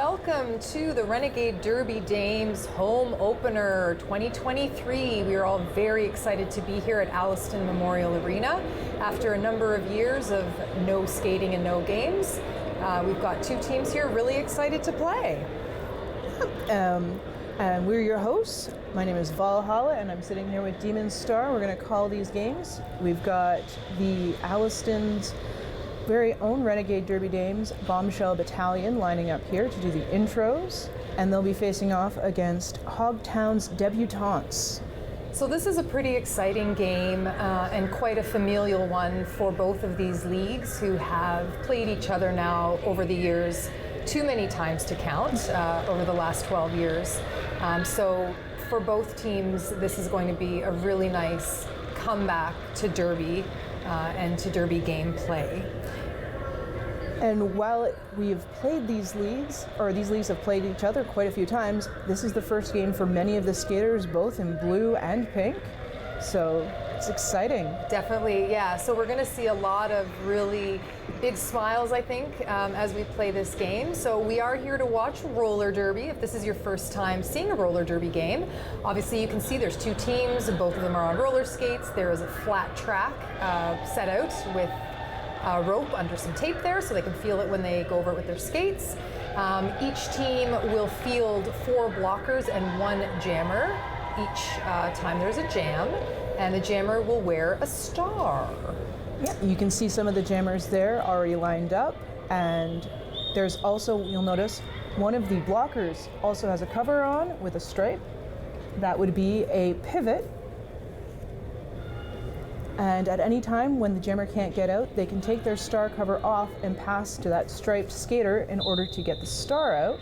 welcome to the Renegade Derby Dames home opener 2023. We are all very excited to be here at Alliston Memorial Arena after a number of years of no skating and no games. We've got two teams here really excited to play. And we're your hosts. My name is Valhalla, and I'm sitting here with Demon Star. We're going to call these games. We've got the Alliston's very own Renegade Derby Dames Bombshell Battalion lining up here to do the intros, and they'll be facing off against Hogtown's Debu-Taunts. So this is a pretty exciting game and quite a familial one for both of these leagues, who have played each other now over the years too many times to count over the last 12 years. So for both teams, this is going to be a really nice comeback to Derby and to Derby gameplay. And while we've played these leagues, or these leagues have played each other quite a few times, this is the first game for many of the skaters, both in blue and pink. So it's exciting. Definitely, yeah. So we're going to see a lot of really big smiles, I think, as we play this game. So we are here to watch roller derby. If this is your first time seeing a roller derby game, obviously you can see there's two teams, and both of them are on roller skates. There is a flat track set out with a rope under some tape there so they can feel it when they go over it with their skates. Each team will field 4 blockers and 1 jammer each time there's a jam, and the jammer will wear a star. Yeah, you can see some of the jammers there already lined up, and there's also, you'll notice, one of the blockers also has a cover on with a stripe. That would be a pivot. And at any time when the jammer can't get out, they can take their star cover off and pass to that striped skater in order to get the star out,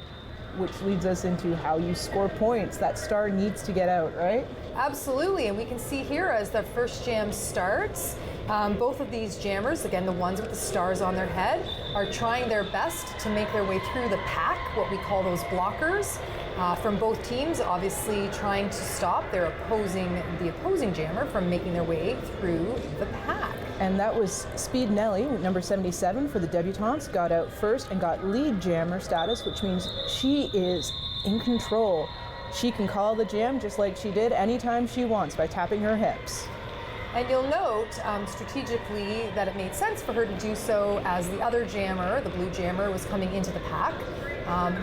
which leads us into how you score points. That star needs to get out, right? Absolutely, and we can see here as the first jam starts, both of these jammers, again the ones with the stars on their head, are trying their best to make their way through the pack, what we call those blockers, from both teams, obviously trying to stop the opposing jammer from making their way through the pack. And that was Speed Nelly, number 77 for the Debutantes, got out first and got lead jammer status, which means she is in control. She can call the jam just like she did anytime she wants by tapping her hips. And you'll note strategically that it made sense for her to do so as the other jammer, the blue jammer, was coming into the pack.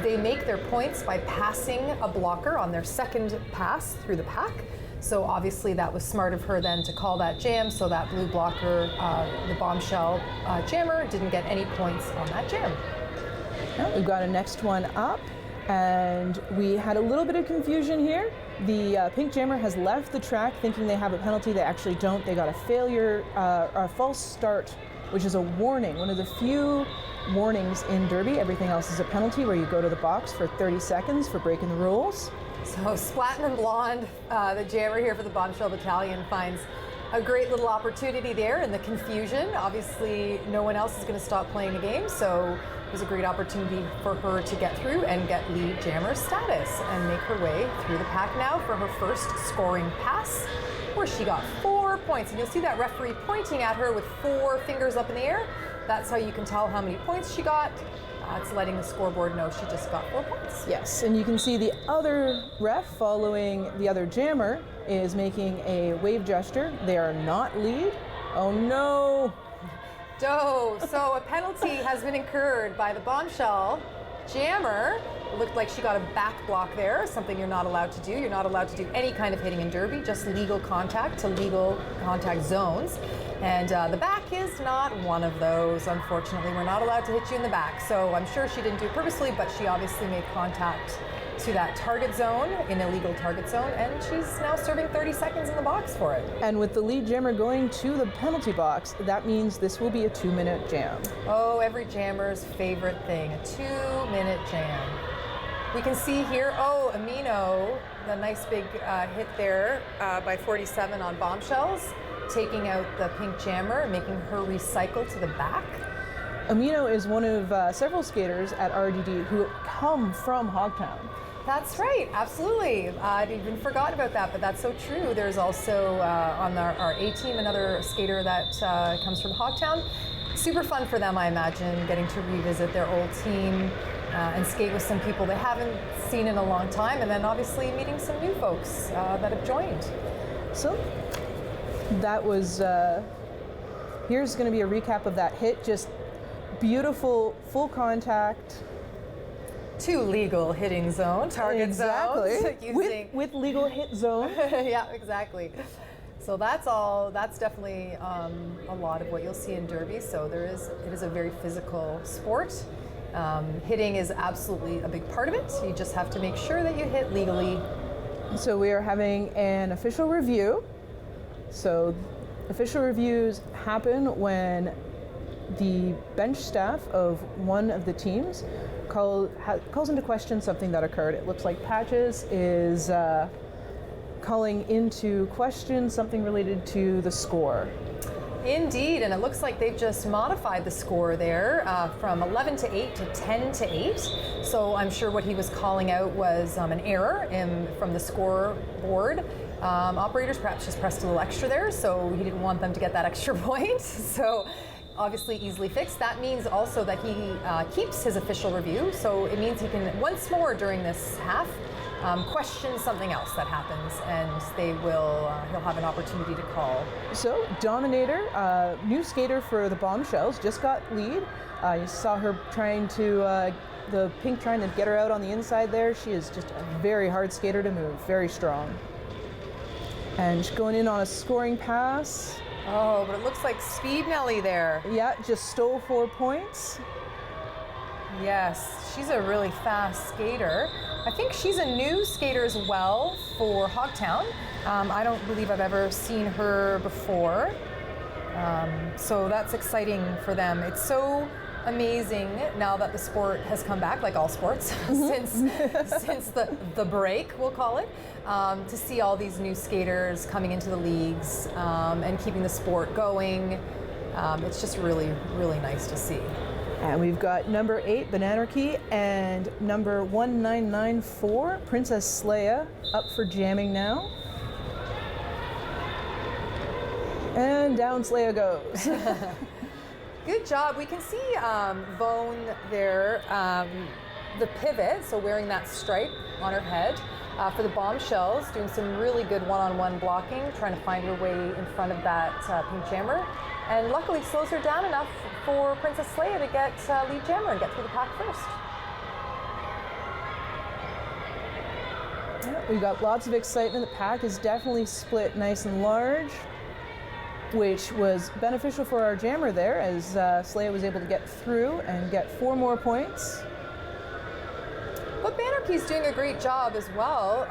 They make their points by passing a blocker on their second pass through the pack. So obviously that was smart of her then to call that jam, so that blue blocker, the Bombshell jammer, didn't get any points on that jam. Now we've got a next one up, and we had a little bit of confusion here. The pink jammer has left the track thinking they have a penalty. They actually don't. They got a failure, a false start, which is a warning, one of the few warnings in Derby. Everything else is a penalty where you go to the box for 30 seconds for breaking the rules. So Splatin Blonde, the jammer here for the Bombshell Battalion, finds a great little opportunity there in the confusion. Obviously, no one else is going to stop playing the game, so it was a great opportunity for her to get through and get lead jammer status and make her way through the pack now for her first scoring pass, where she got 4 points. And you'll see that referee pointing at her with 4 fingers up in the air. That's how you can tell how many points she got. It's letting the scoreboard know she just got 4 points. Yes, and you can see the other ref following the other jammer is making a wave gesture. They are not lead. Oh no! So a penalty has been incurred by the Bombshell jammer. It looked like she got a back block there, something you're not allowed to do. You're not allowed to do any kind of hitting in Derby, just legal contact to legal contact zones. And the back is not one of those, unfortunately. We're not allowed to hit you in the back. So I'm sure she didn't do it purposely, but she obviously made contact to that target zone, in illegal target zone, and she's now serving 30 seconds in the box for it. And with the lead jammer going to the penalty box, that means this will be a 2-minute jam. Oh, every jammer's favorite thing, a 2-minute jam. We can see here, Amino, the nice big hit there by 47 on Bombshells, taking out the pink jammer and making her recycle to the back. Amino is one of several skaters at RDD who come from Hogtown. That's right, absolutely. I'd even forgotten about that, but that's so true. There's also on our A team another skater that comes from Hogtown. Super fun for them, I imagine, getting to revisit their old team and skate with some people they haven't seen in a long time, and then obviously meeting some new folks that have joined. So that was, here's going to be a recap of that hit. Just beautiful, full contact. 2 legal hitting zone, target zones. Exactly. With legal hit zone. Yeah, exactly. So that's definitely a lot of what you'll see in Derby. So it is a very physical sport. Hitting is absolutely a big part of it. You just have to make sure that you hit legally. So we are having an official review. So official reviews happen when the bench staff of one of the teams calls into question something that occurred. It looks like Patches is calling into question something related to the score. Indeed, and it looks like they've just modified the score there from 11 to 8 to 10 to 8. So I'm sure what he was calling out was an error from the scoreboard. Operators perhaps just pressed a little extra there, so he didn't want them to get that extra point. So obviously easily fixed. That means also that he keeps his official review, so it means he can once more during this half question something else that happens, and he'll have an opportunity to call. So Dominator, new skater for the Bombshells, just got lead. You saw her trying to, the pink trying to get her out on the inside there. She is just a very hard skater to move, very strong. And she's going in on a scoring pass. Oh, but it looks like Speed Nelly there. Yeah, just stole 4 points. Yes, she's a really fast skater. I think she's a new skater as well for Hogtown. I don't believe I've ever seen her before. So that's exciting for them. It's so amazing now that the sport has come back, like all sports, since the break, we'll call it, to see all these new skaters coming into the leagues and keeping the sport going. It's just really, really nice to see. And we've got number 8, Bananarchy, and number 1994, Princess Leia, up for jamming now. And down Leia goes. Good job. We can see Vone there, the pivot, so wearing that stripe on her head. For the Bombshells, doing some really good one-on-one blocking, trying to find her way in front of that pink jammer. And luckily slows her down enough for Princess Leia to get lead jammer and get through the pack first. Yeah, we've got lots of excitement. The pack is definitely split nice and large, which was beneficial for our jammer there, as Leia was able to get through and get 4 more points. But Banarchy's doing a great job as well,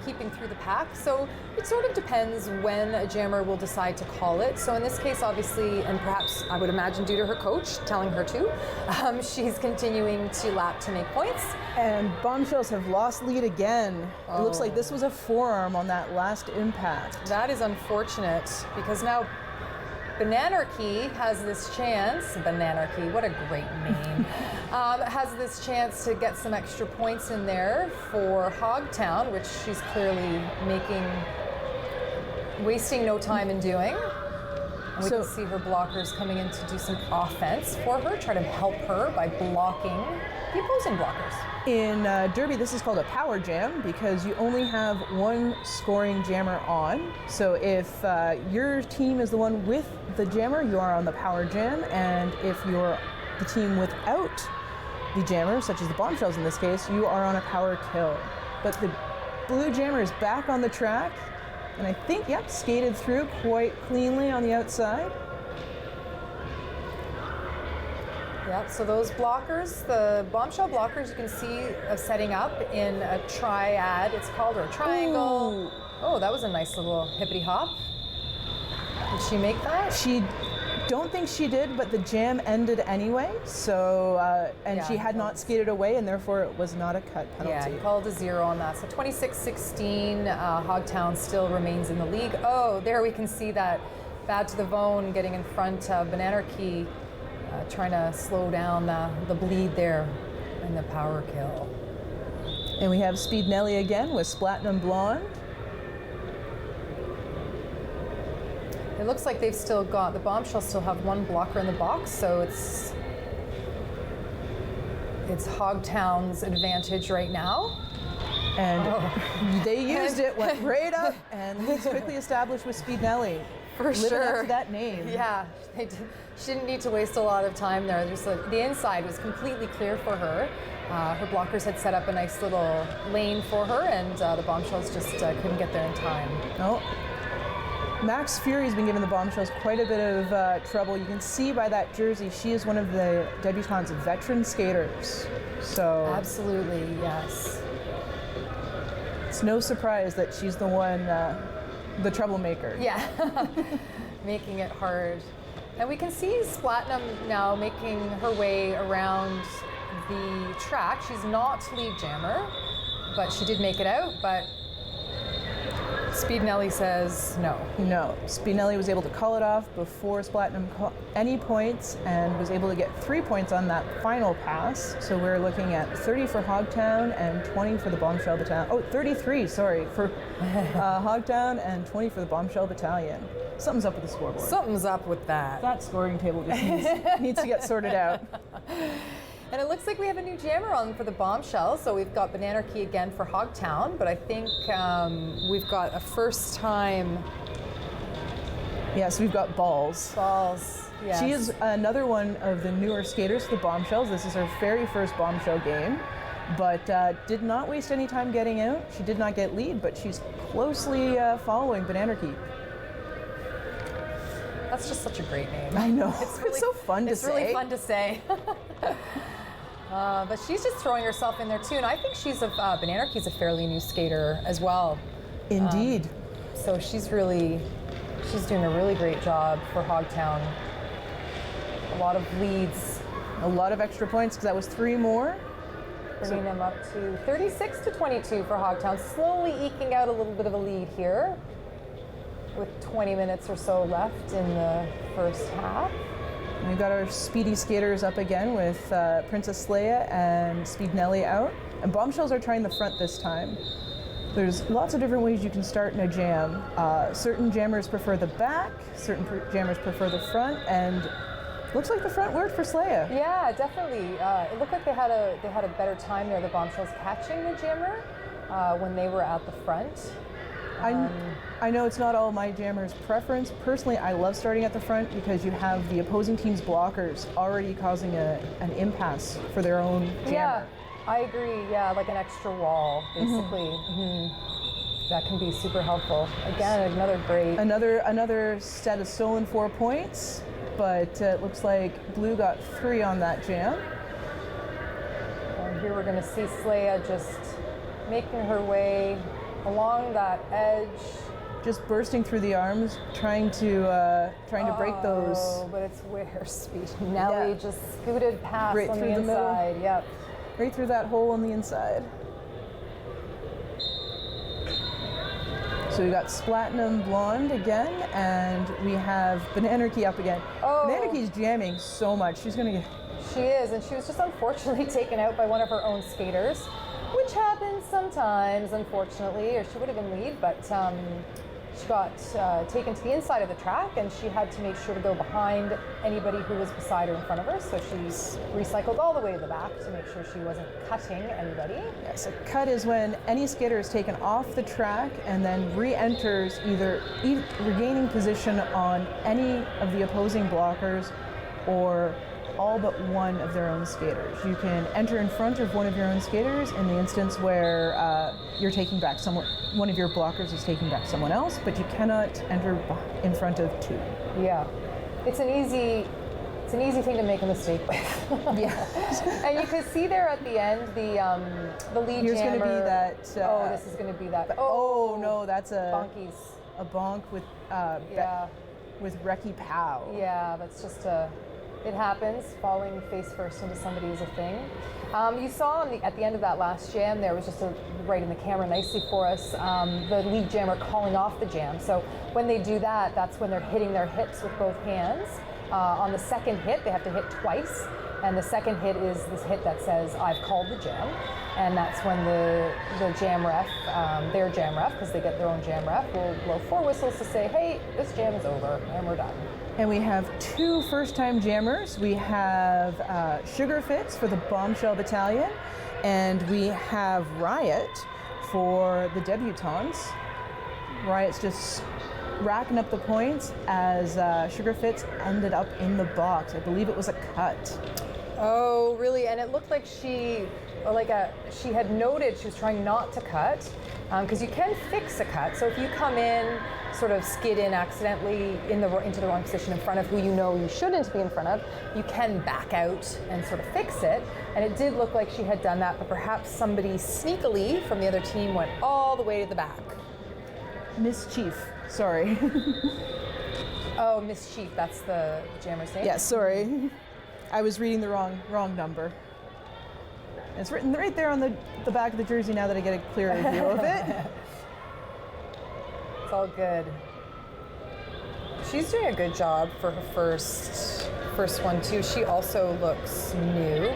keeping through the pack. So it sort of depends when a jammer will decide to call it. So in this case, obviously, and perhaps I would imagine due to her coach telling her to, she's continuing to lap to make points. And Bombshells have lost lead again. It looks like this was a forearm on that last impact. That is unfortunate, because now Bananarchy has this chance, Bananarchy, what a great name, has this chance to get some extra points in there for Hogtown, which she's clearly wasting no time in doing. And we can see her blockers coming in to do some offense for her, try to help her by blocking the opposing blockers. In Derby, this is called a power jam because you only have one scoring jammer on. So if your team is the one with the jammer, you are on the power jam, and if you're the team without the jammer, such as the Bombshells in this case, you are on a power kill. But the blue jammer is back on the track, and I think, yep, skated through quite cleanly on the outside. Yep, so those blockers, the Bombshell blockers, you can see setting up in a triad, it's called, or a triangle. Ooh. Oh, that was a nice little hippity hop. Did she make that? She don't think she did, but the jam ended anyway, so, and she had not skated away, and therefore it was not a cut penalty. Yeah, he called a 0 on that. So 26-16, Hogtown still remains in the league. Oh, there we can see that bad to the bone getting in front of Bananarchy. Trying to slow down the bleed there and the power kill. And we have Speed Nelly again with Splatinum Blonde. It looks like they've still got, the Bombshells still have one blocker in the box, so it's Hogtown's advantage right now. And they used it, went right up, and leads quickly established with Speed Nelly. For Living sure. up to that name. Yeah, she didn't need to waste a lot of time there. The inside was completely clear for her. Her blockers had set up a nice little lane for her, and the Bombshells just couldn't get there in time. Oh. Max Fury's been giving the Bombshells quite a bit of trouble. You can see by that jersey, she is one of the Debu-Taunts veteran skaters. So absolutely, yes. It's no surprise that she's the one, the troublemaker. Yeah, making it hard. And we can see Splatinum now making her way around the track. She's not lead jammer, but she did make it out, but Speed Nelly says no. No. Speed Nelly was able to call it off before Splatinum caught any points and was able to get 3 points on that final pass. So we're looking at 30 for Hogtown and 20 for the Bombshell Battalion. Oh, 33, sorry, for Hogtown and 20 for the Bombshell Battalion. Something's up with the scoreboard. Something's up with that. That scoring table just needs to get sorted out. And it looks like we have a new jammer on for the Bombshell. So we've got Bananarchy again for Hogtown, but I think we've got a first time. Yes, we've got Balls. Balls, yes. She is another one of the newer skaters for the Bombshells. This is her very first Bombshell game, but did not waste any time getting out. She did not get lead, but she's closely following Bananarchy. That's just such a great name. I know. It's so fun to say. It's really fun to say. But she's just throwing herself in there too, and I think Bananarchy's a fairly new skater as well. Indeed. So she's doing a really great job for Hogtown. A lot of leads. A lot of extra points, because that was 3 more. Bringing them up to 36 to 22 for Hogtown. Slowly eking out a little bit of a lead here, with 20 minutes or so left in the first half. We've got our speedy skaters up again with Princess Leia and Speed Nelly out. And Bombshells are trying the front this time. There's lots of different ways you can start in a jam. Certain jammers prefer the back, certain jammers prefer the front, and looks like the front worked for Leia. Yeah, definitely. It looked like they had a better time there, the Bombshells, catching the jammer when they were at the front. I know it's not all my jammer's preference. Personally, I love starting at the front because you have the opposing team's blockers already causing an impasse for their own jammer. Yeah, I agree. Yeah, like an extra wall, basically. That can be super helpful. Again, another great... Another set of stolen 4 points, but it looks like Blue got 3 on that jam. And here we're going to see Leia just making her way along that edge, just bursting through the arms, trying to break those. Oh, but it's where Speed Nelly just scooted past right on through the inside. Middle. Yep, right through that hole on the inside. So we got Splatinum Blonde again, and we have Bananarchy up again. Oh. Bananarchy's jamming so much. She's gonna get. She is, and she was just unfortunately taken out by one of her own skaters, which happens sometimes, unfortunately, or she would have been lead, but she got taken to the inside of the track, and she had to make sure to go behind anybody who was beside her in front of her, so she's recycled all the way to the back to make sure she wasn't cutting anybody. Yes, a cut is when any skater is taken off the track and then re-enters, either regaining position on any of the opposing blockers or all but one of their own skaters. You can enter in front of one of your own skaters in the instance where you're taking back one of your blockers is taking back someone else, but you cannot enter in front of 2. Yeah, it's an easy thing to make a mistake with. Yeah. And you can see there at the end the lead Here's jammer. Going to be that. This is going to be that. Oh no, that's bonkies. A bonk with with Wrecky Pow. Yeah, that's just it happens. Falling face first into somebody is a thing. You saw at the end of that last jam, there was just right in the camera nicely for us, the lead jammer calling off the jam. So when they do that, that's when they're hitting their hips with both hands. On the second hit, they have to hit twice. And the second hit is this hit that says, I've called the jam. And that's when the jam ref, their jam ref, because they get their own jam ref, will blow 4 whistles to say, hey, this jam is over and we're done. And we have 2 first-time jammers. We have Sugar Fits for the Bombshell Battalion, and we have Riot for the Debu-Taunts. Riot's just racking up the points as Sugar Fits ended up in the box. I believe it was a cut. Oh, really? And it looked like she had noted she was trying not to cut, because you can fix a cut. So if you come in, sort of skid in accidentally into the wrong position in front of who you know you shouldn't be in front of, you can back out and sort of fix it. And it did look like she had done that, but perhaps somebody sneakily from the other team went all the way to the back. Mischief, sorry. Oh, Mischief, that's the jammer's name? Yeah, sorry. I was reading the wrong number. It's written right there on the back of the jersey now that I get a clearer view of it. It's all good. She's doing a good job for her first one too. She also looks new.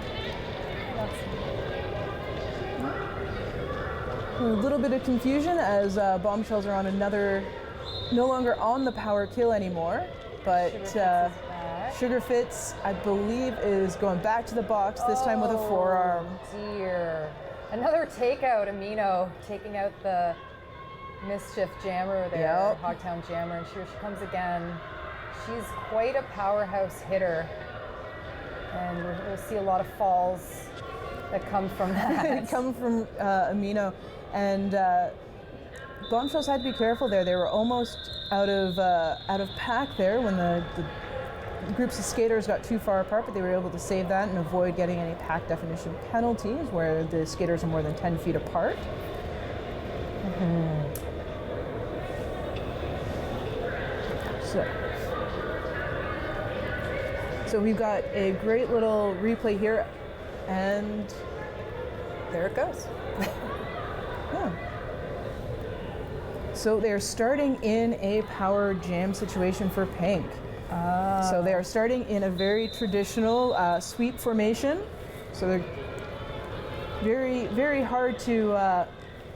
A little bit of confusion as Bombshells are on no longer on the power kill anymore, but Sugar Fits, I believe, is going back to the box, this time with a forearm. Oh dear. Another takeout, Amino, taking out the Mischief jammer there, Hogtown jammer, and here she comes again. She's quite a powerhouse hitter, and we'll see a lot of falls that come from that. Come from Amino, and Bombshells had to be careful there. They were almost out of pack there when the groups of skaters got too far apart, but they were able to save that and avoid getting any pack definition penalties where the skaters are more than 10 feet apart. Mm-hmm. So we've got a great little replay here, and there it goes. Yeah. So they're starting in a power jam situation for Pink. So they are starting in a very traditional sweep formation. So they're very, very hard to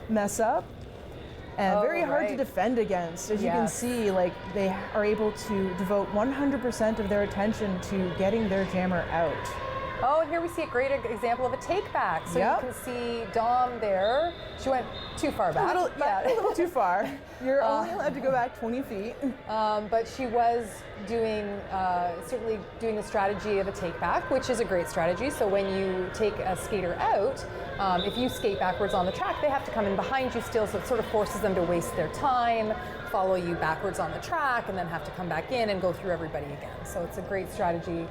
mess up and very hard to defend against. As you can see, like, they are able to devote 100% of their attention to getting their jammer out. Oh, and here we see a great example of a take back. So you can see Dom there. She went too far back. A little too far. You're only allowed to go back 20 feet. But she was certainly doing the strategy of a take back, which is a great strategy. So when you take a skater out, if you skate backwards on the track, they have to come in behind you still, so it sort of forces them to waste their time, follow you backwards on the track, and then have to come back in and go through everybody again. So it's a great strategy.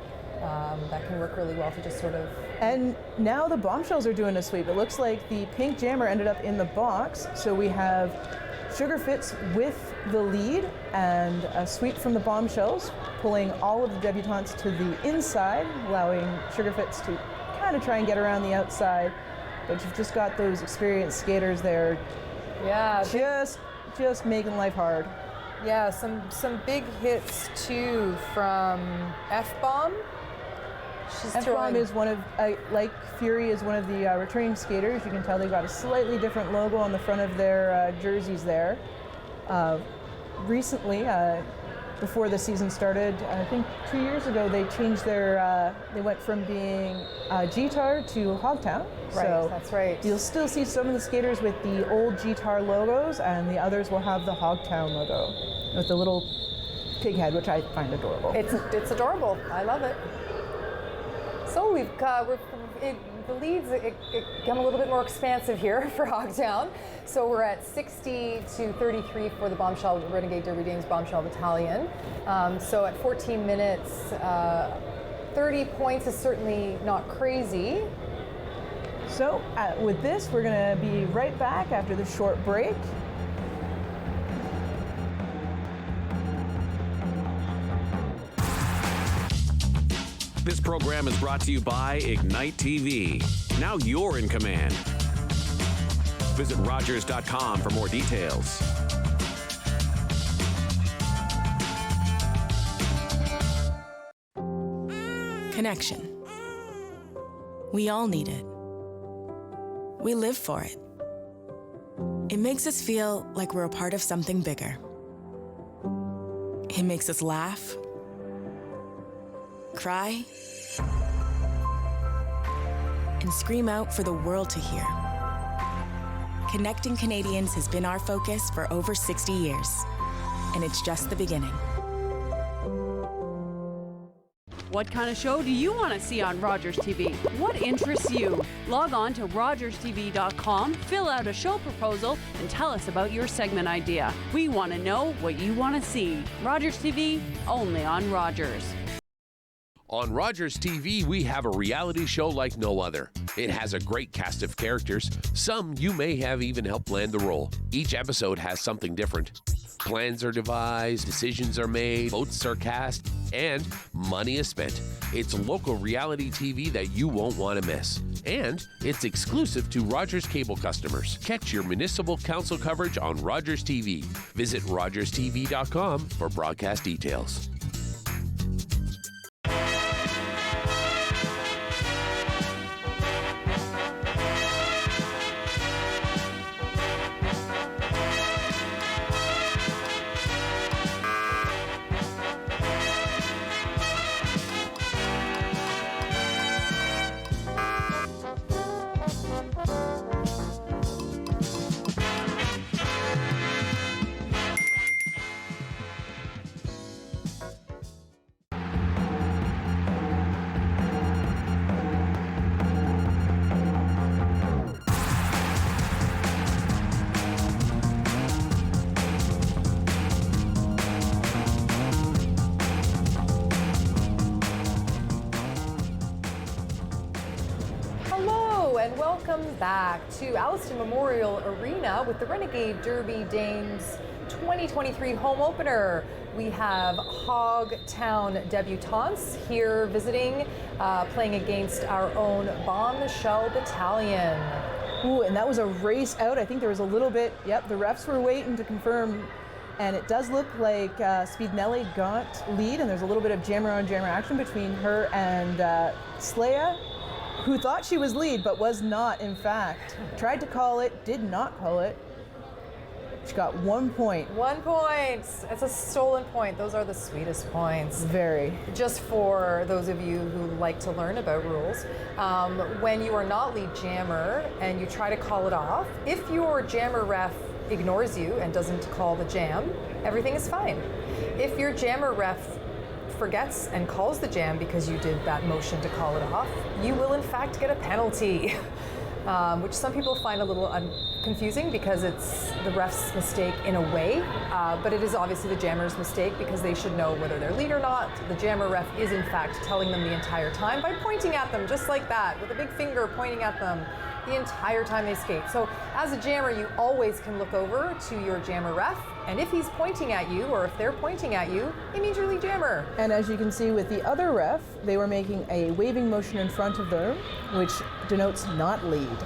That can work really well to just sort of... And now the Bombshells are doing a sweep. It looks like the Pink jammer ended up in the box, so we have Sugar Fits with the lead and a sweep from the Bombshells, pulling all of the Debu-Taunts to the inside, allowing Sugar Fits to kind of try and get around the outside. But you've just got those experienced skaters there, just making life hard. Yeah, some big hits too from F-Bomb. F-Bomb is one of, like Fury, is one of the returning skaters. You can tell they've got a slightly different logo on the front of their jerseys there. Recently, before the season started, I think 2 years ago, they changed their, they went from being GTAR to Hogtown. Right, so that's right. You'll still see some of the skaters with the old GTAR logos, and the others will have the Hogtown logo with the little pig head, which I find adorable. It's adorable. I love it. So we've got, the leads become a little bit more expansive here for Hogtown. So we're at 60 to 33 for the Bombshell Renegade Derby Dames Bombshell Battalion. So at 14 minutes, 30 points is certainly not crazy. So with this, we're going to be right back after the short break. This program is brought to you by Ignite TV. Now you're in command. Visit Rogers.com for more details. Connection. We all need it. We live for it. It makes us feel like we're a part of something bigger. It makes us laugh, cry, and scream out for the world to hear. Connecting Canadians has been our focus for over 60 years, and it's just the beginning. What kind of show do you want to see on Rogers TV? What interests you? Log on to rogerstv.com, fill out a show proposal, and tell us about your segment idea. We want to know what you want to see. Rogers TV, only on Rogers. On Rogers TV, we have a reality show like no other. It has a great cast of characters. Some you may have even helped land the role. Each episode has something different. Plans are devised, decisions are made, votes are cast, and money is spent. It's local reality TV that you won't want to miss. And it's exclusive to Rogers cable customers. Catch your municipal council coverage on Rogers TV. Visit rogerstv.com for broadcast details. Welcome back to Alliston Memorial Arena with the Renegade Derby Dames 2023 home opener. We have Hogtown Debu-Taunts here visiting, playing against our own Bombshell Battalion. Ooh, and that was a race out. I think there was a little bit, the refs were waiting to confirm, and it does look like Speed-Nelly got lead, and there's a little bit of jammer-on-jammer action between her and Slaya, who thought she was lead, but was not, in fact. Tried to call it, did not call it. She got 1 point. 1 point. It's a stolen point. Those are the sweetest points. Very. Just for those of you who like to learn about rules, when you are not lead jammer and you try to call it off, if your jammer ref ignores you and doesn't call the jam, everything is fine. If your jammer ref forgets and calls the jam because you did that motion to call it off, you will in fact get a penalty, which some people find a little confusing because it's the ref's mistake in a way, but it is obviously the jammer's mistake because they should know whether they're lead or not. The jammer ref is in fact telling them the entire time by pointing at them just like that, with a big finger pointing at them the entire time they skate. So as a jammer, you always can look over to your jammer ref, and if he's pointing at you, or if they're pointing at you, it means you're lead jammer. And as you can see with the other ref, they were making a waving motion in front of them, which denotes not lead.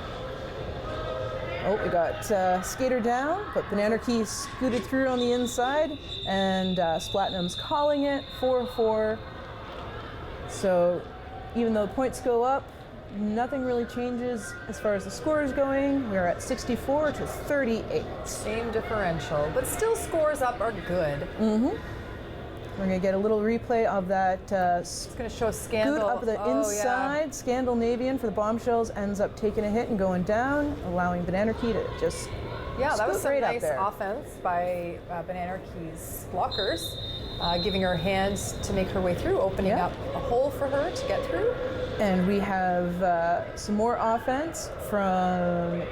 Oh, we got skater down, but Banana Key scooted through on the inside, and Splatinum's calling it 4-4. So even though points go up, nothing really changes as far as the score is going. We are at 64 to 38. Same differential, but still scores up are good. Mm-hmm. We're going to get a little replay of that. It's going to show Scandal. Scoot up the inside. Yeah. Scandinavian for the Bombshells ends up taking a hit and going down, allowing Banana Key to just that was some right nice offense by Banana Key's blockers, giving her hands to make her way through, opening up a hole for her to get through. And we have some more offense from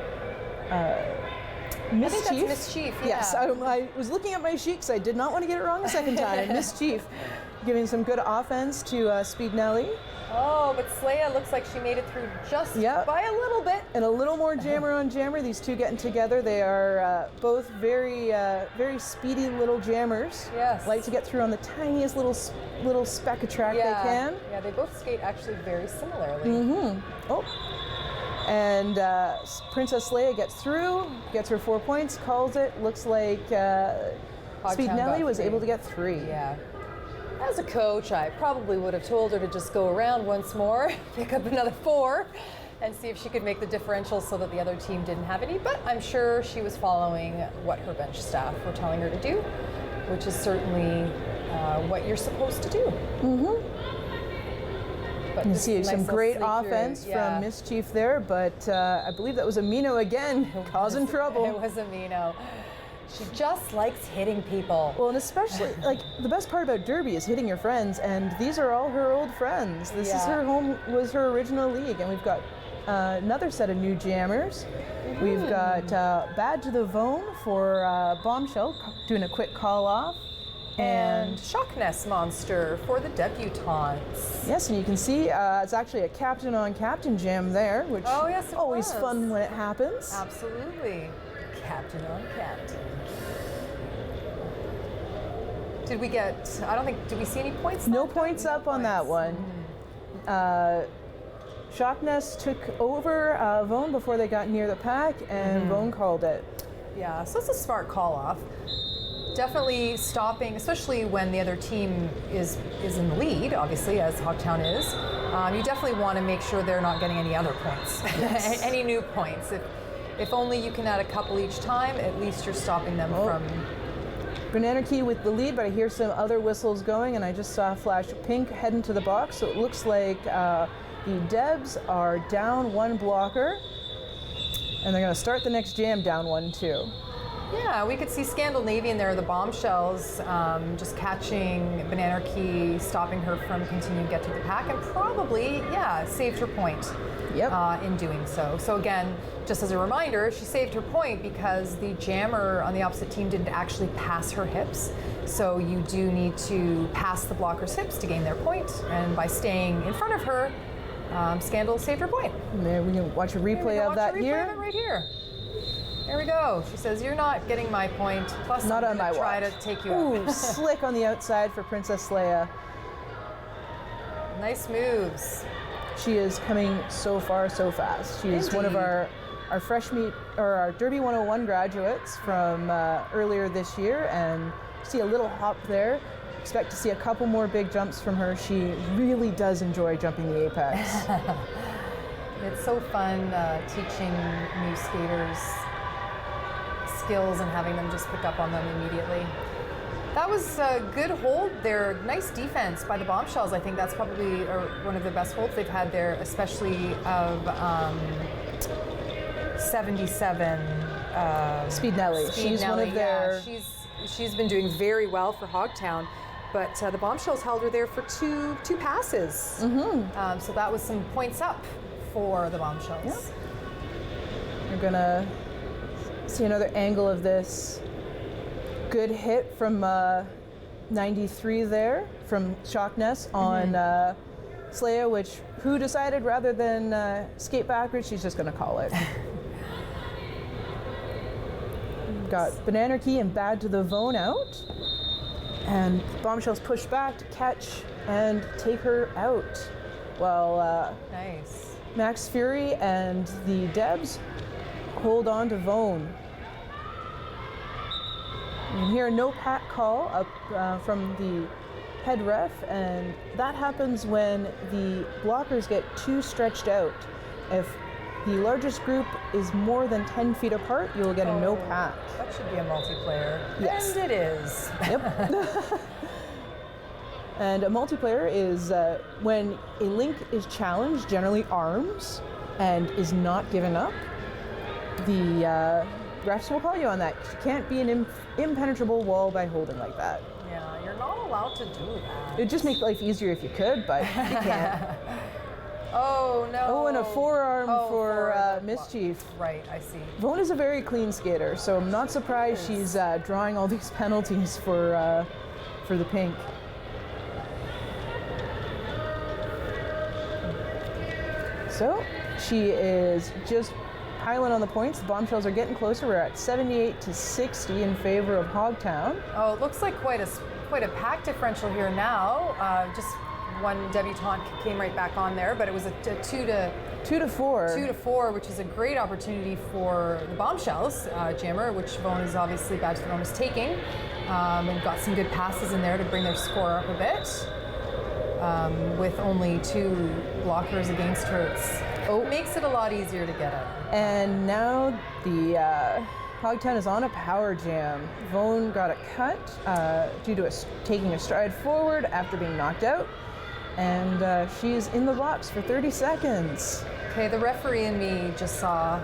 Mischief. I think that's Mischief, yeah. Yes, I was looking at my sheet because I did not want to get it wrong a second time. Mischief giving some good offense to Speed-Nelly. Oh, but Slaya looks like she made it through just by a little bit. And a little more jammer on jammer. These two getting together. They are both very speedy little jammers. Yes. Like to get through on the tiniest little speck of track they can. Yeah, they both skate actually very similarly. Mm-hmm. Oh. And Princess Leia gets through, gets her 4 points, calls it. Looks like Speed-Nelly was able to get 3. Yeah. As a coach, I probably would have told her to just go around once more, pick up another 4, and see if she could make the differential so that the other team didn't have any. But I'm sure she was following what her bench staff were telling her to do, which is certainly what you're supposed to do. Mm-hmm. But You just see nice some little great sneak through. offense Yeah. from Mischief there, but I believe that was Amino again, causing trouble. It was Amino. She just likes hitting people. Well, and especially, like, the best part about Derby is hitting your friends, and these are all her old friends. This is her home, was her original league, and we've got another set of new jammers. We've got Bad to the Vone for Bombshell, doing a quick call off. And Shock Nest Monster for the Debu-Taunts. Yes, and you can see it's actually a captain on captain jam there, which yes, it always was. fun when it happens. Absolutely. Captain on captain. Did we get, I don't think, did we see any points? No left? points No up on that one. Shockness took over Vone before they got near the pack, and Vone called it. Yeah, so it's a smart call off. Definitely stopping, especially when the other team is in the lead, obviously, as Hogtown is. You definitely want to make sure they're not getting any other points, any new points. If only you can add a couple each time, at least you're stopping them from... Banana Key with the lead, but I hear some other whistles going, and I just saw a flash pink heading to the box, so it looks like the Debs are down 1 blocker, and they're going to start the next jam down 1 too. Yeah, we could see Scandinavian there, the Bombshells, just catching Banana Key, stopping her from continuing to get to the pack, and probably, saved her point in doing so. So again, just as a reminder, she saved her point because the jammer on the opposite team didn't actually pass her hips. So you do need to pass the blocker's hips to gain their point, and by staying in front of her, Scandal saved her point. And there we can watch a replay of that here. Right here. There we go. She says, "You're not getting my point. Plus, Not I'm on my gonna try watch." to take you Ooh, out." slick on the outside for Princess Leia. Nice moves. She is coming so far, so fast. She is one of our fresh meat, or our Derby 101 graduates from earlier this year, and see a little hop there. Expect to see a couple more big jumps from her. She really does enjoy jumping the apex. It's so fun teaching new skaters skills and having them just pick up on them immediately. That was a good hold there. Nice defense by the Bombshells. I think that's probably one of the best holds they've had there, especially of 77. Speed Nelly. She's one of their... She's been doing very well for Hogtown, but the Bombshells held her there for two passes. So that was some points up for the Bombshells. Yeah. We're gonna see another angle of this. Good hit from 93 there from Shockness on Slaya, who decided rather than skate backwards, she's just gonna call it. Got Banana Key and Bad to the Vone out, and Bombshells push back to catch and take her out. Well, Nice. Max Fury and the Debs hold on to Vone. You hear a no pack call up from the head ref, and that happens when the blockers get too stretched out. If the largest group is more than 10 feet apart, you will get a no pack. That should be a multiplayer. Yes. And it is. Yep. And a multiplayer is when a link is challenged, generally arms, and is not given up. The refs will call you on that. You can't be an impenetrable wall by holding like that. Yeah, you're not allowed to do that. It'd just make life easier if you could, but you can't. Oh, no. Oh, and a forearm for forearm. Mischief. Right, I see. Vone is a very clean skater, so I'm not surprised she's drawing all these penalties for the pink. So she is just piling on the points. The Bombshells are getting closer. We're at 78 to 60 in favor of Hogtown. Oh, it looks like quite a pack differential here now. Just one debutante came right back on there, but it was a 2 to 4, which is a great opportunity for the Bombshells jammer, which Vaughn is obviously Battalion is taking, and got some good passes in there to bring their score up a bit. With only 2 blockers against her, it makes it a lot easier to get at. And now the Hogtown is on a power jam. Vaughn got a cut due to taking a stride forward after being knocked out, and she's in the box for 30 seconds. Okay, the referee in me just saw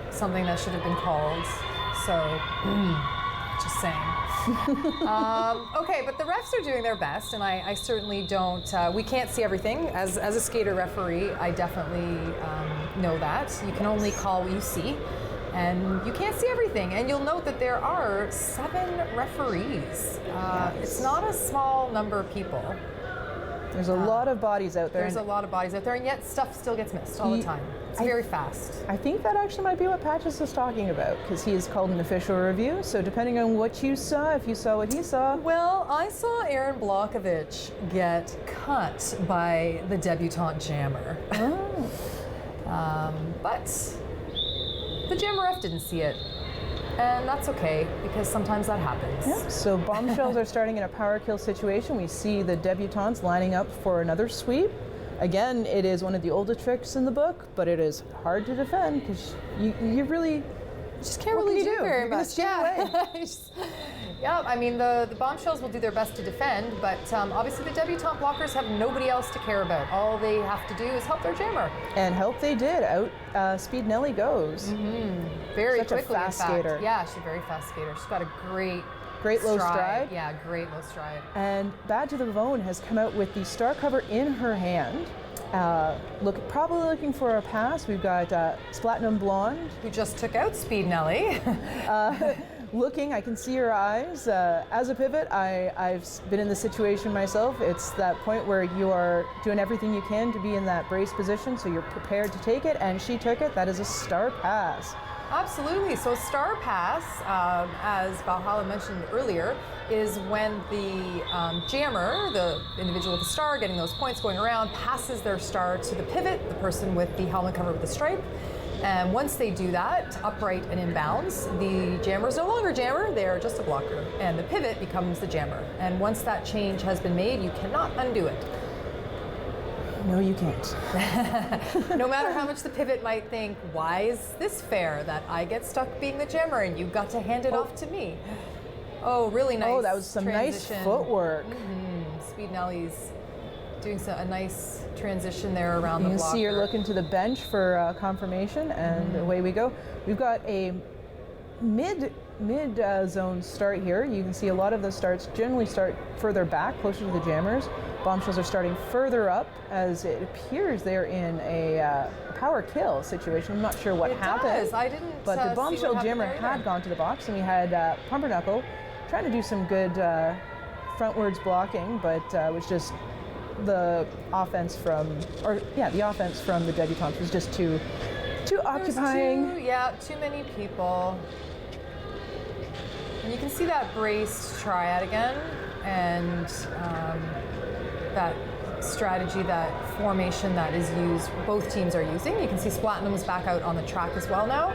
something that should have been called, so just saying. Okay, but the refs are doing their best, and I certainly don't, we can't see everything. As a skater referee, I definitely know that. You can only call what you see, and you can't see everything. And you'll note that there are 7 referees. It's not a small number of people. There's a lot of bodies out there. There's a lot of bodies out there, and yet stuff still gets missed all the time. It's very fast. I think that actually might be what Patches is talking about, because he is called an official review. So depending on what you saw, if you saw what he saw. Well, I saw Aaron Blokovich get cut by the debutante jammer. But the jammer ref didn't see it. And that's okay, because sometimes that happens. Yeah. So Bombshells are starting in a power kill situation. We see the debutantes lining up for another sweep. Again, it is one of the oldest tricks in the book, but it is hard to defend because you really just can't really do very much. Yeah. Yeah, I mean, the Bombshells will do their best to defend, but obviously the debutante blockers have nobody else to care about. All they have to do is help their jammer. And help they did. Out Speed Nelly goes. Very Such quickly, a fast in fact. skater. Yeah, she's a very fast skater. She's got a great low stride. Yeah, great low stride. And Bad to the Bone has come out with the star cover in her hand. Probably looking for a pass. We've got Splatinum Blonde, who just took out Speed Nelly. Looking, I can see her eyes. As a pivot, I've been in this situation myself. It's that point where you are doing everything you can to be in that brace position, so you're prepared to take it, and she took it. That is a star pass. Absolutely. So star pass, as Valhalla mentioned earlier, is when the jammer, the individual with the star getting those points going around, passes their star to the pivot, the person with the helmet cover with the stripe. And once they do that, upright and inbounds, the jammer is no longer jammer, they are just a blocker. And the pivot becomes the jammer. And once that change has been made, you cannot undo it. No, you can't. No matter how much the pivot might think, why is this fair that I get stuck being the jammer and you got to hand it off to me? Oh, really nice. Oh, that was some transition. nice footwork. Speed Nelly's doing a nice transition there around the blocker. You can see her looking to the bench for confirmation, and away we go. We've got a mid zone start here. You can see a lot of the starts generally start further back, closer to the jammers. Bombshells are starting further up, as it appears they're in a power kill situation. I'm not sure what happened. I didn't. But the Bombshell jammer had gone to the box, and we had Pumperknuckle trying to do some good frontwards blocking, but was just the offense from the debutantes was just too occupying. Too many people. And you can see that braced triad again, and that strategy, that formation that is used, both teams are using. You can see Splatinum's back out on the track as well now,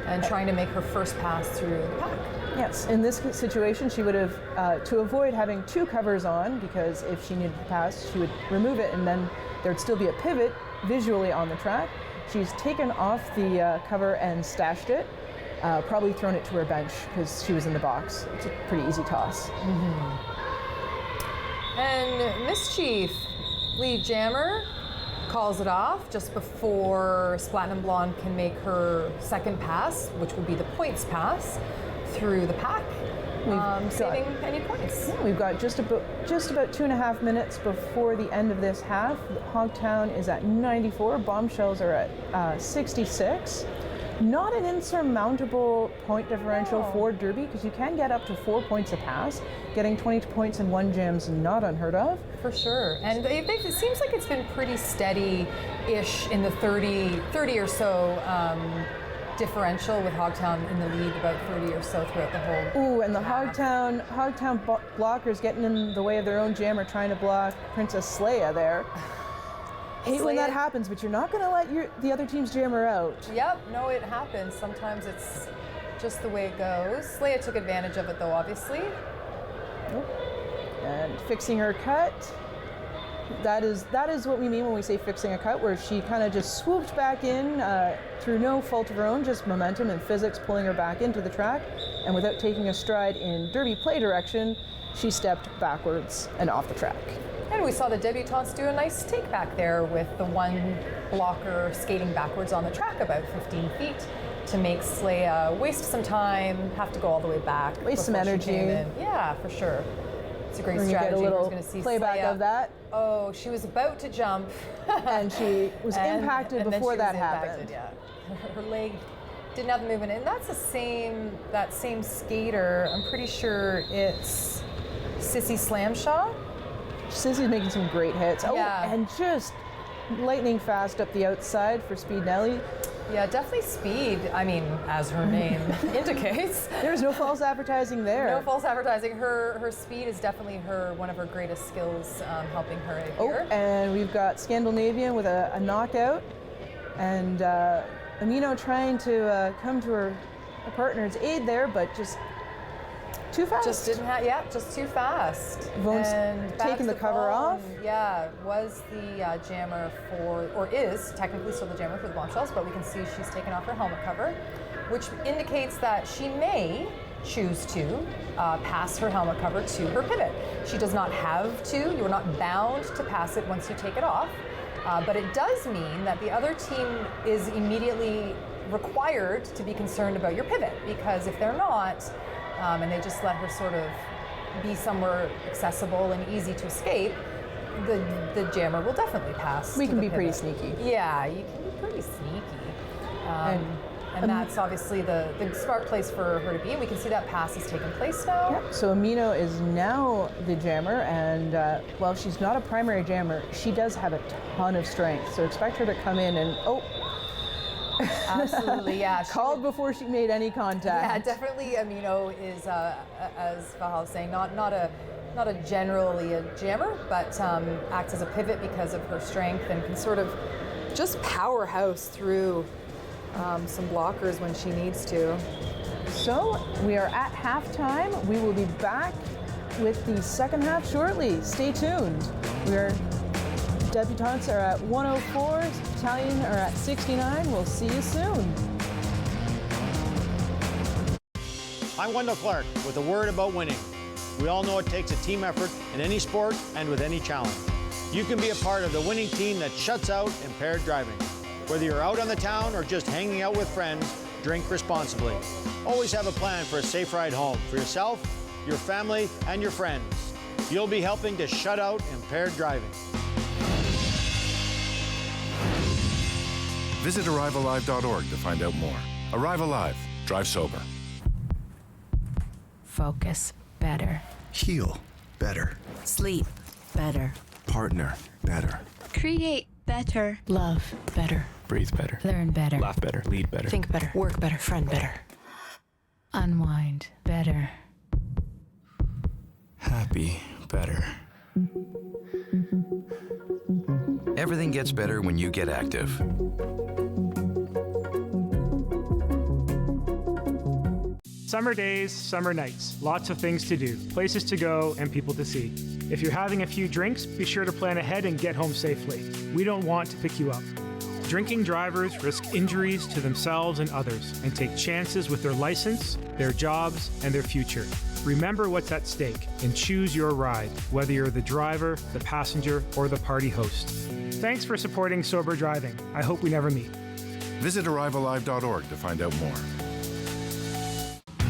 and trying to make her first pass through the pack. Yes, in this situation, she would have, to avoid having 2 covers on, because if she needed to pass, she would remove it, and then there'd still be a pivot visually on the track. She's taken off the cover and stashed it, probably thrown it to her bench because she was in the box. It's a pretty easy toss. And Mischief, lead jammer, calls it off just before Splatinum Blonde can make her second pass, which would be the points pass through the pack, saving any points. Yeah, we've got just about 2.5 minutes before the end of this half. Hogtown is at 94. Bombshells are at 66. Not an insurmountable point differential for Derby, because you can get up to 4 points a pass. Getting 20 points in one jam's not unheard of. For sure. And it seems like it's been pretty steady-ish in the 30 or so differential with Hogtown in the lead, about 30 or so throughout the whole. Ooh, and the Hogtown blockers getting in the way of their own jammer, trying to block Princess Leia there. Hate when that happens, but you're not going to let the other team's jammer out. Yep, no, it happens. Sometimes it's just the way it goes. Leia took advantage of it, though, obviously. Nope. And fixing her cut. That is what we mean when we say fixing a cut, where she kind of just swooped back in through no fault of her own, just momentum and physics pulling her back into the track. And without taking a stride in derby play direction, she stepped backwards and off the track. And we saw the Debu-Taunts do a nice take back there with the one blocker skating backwards on the track about 15 feet to make Leia waste some time, have to go all the way back. Waste some energy. Yeah, for sure. It's a great We're strategy. Get a little We're going to see playback Leia. Of that. Oh, she was about to jump. And she was impacted and before then she that was happened. Yeah. Her leg didn't have the movement. And that's that same skater. I'm pretty sure it's Sissy Slamshaw. Sissy's making some great hits. Oh, yeah. And just lightning fast up the outside for Speed Nelly. Yeah, definitely speed. I mean, as her name indicates. There's no false advertising there. No false advertising. Her speed is definitely one of her greatest skills, helping her here. Oh, and we've got Scandinavian with a knockout, and Amino trying to come to her partner's aid there, but just too fast. Just didn't have, just too fast. Vone's and taking the cover off. Yeah, was the jammer or is technically still the jammer for the Bombshells, but we can see she's taken off her helmet cover, which indicates that she may choose to pass her helmet cover to her pivot. She does not have to. You are not bound to pass it once you take it off, but it does mean that the other team is immediately required to be concerned about your pivot, because if they're not, and they just let her sort of be somewhere accessible and easy to escape, the jammer will definitely pass. We can be pivot. pretty sneaky. Yeah, you can be pretty sneaky. And that's obviously the smart place for her to be. And we can see that pass has taken place now. Yep. So Amino is now the jammer, and while she's not a primary jammer, she does have a ton of strength. So expect her to come in and, Absolutely, yeah. Called before she made any contact. Yeah, definitely. Amino is, as Fahal was saying, not generally a jammer, but acts as a pivot because of her strength and can sort of just powerhouse through some blockers when she needs to. So we are at halftime. We will be back with the second half shortly. Stay tuned. Debu-Taunts are at 104, Battalion are at 69. We'll see you soon. I'm Wendell Clark with a word about winning. We all know it takes a team effort in any sport and with any challenge. You can be a part of the winning team that shuts out impaired driving. Whether you're out on the town or just hanging out with friends, drink responsibly. Always have a plan for a safe ride home for yourself, your family, and your friends. You'll be helping to shut out impaired driving. Visit ArriveAlive.org to find out more. Arrive Alive. Drive sober. Focus better. Heal better. Sleep better. Partner better. Create better. Love better. Breathe better. Learn better. Laugh better. Lead better. Think better. Work better. Friend better. Unwind better. Happy better. Everything gets better when you get active. Summer days, summer nights, lots of things to do, places to go, and people to see. If you're having a few drinks, be sure to plan ahead and get home safely. We don't want to pick you up. Drinking drivers risk injuries to themselves and others and take chances with their license, their jobs, and their future. Remember what's at stake and choose your ride, whether you're the driver, the passenger, or the party host. Thanks for supporting sober driving. I hope we never meet. Visit ArriveAlive.org to find out more.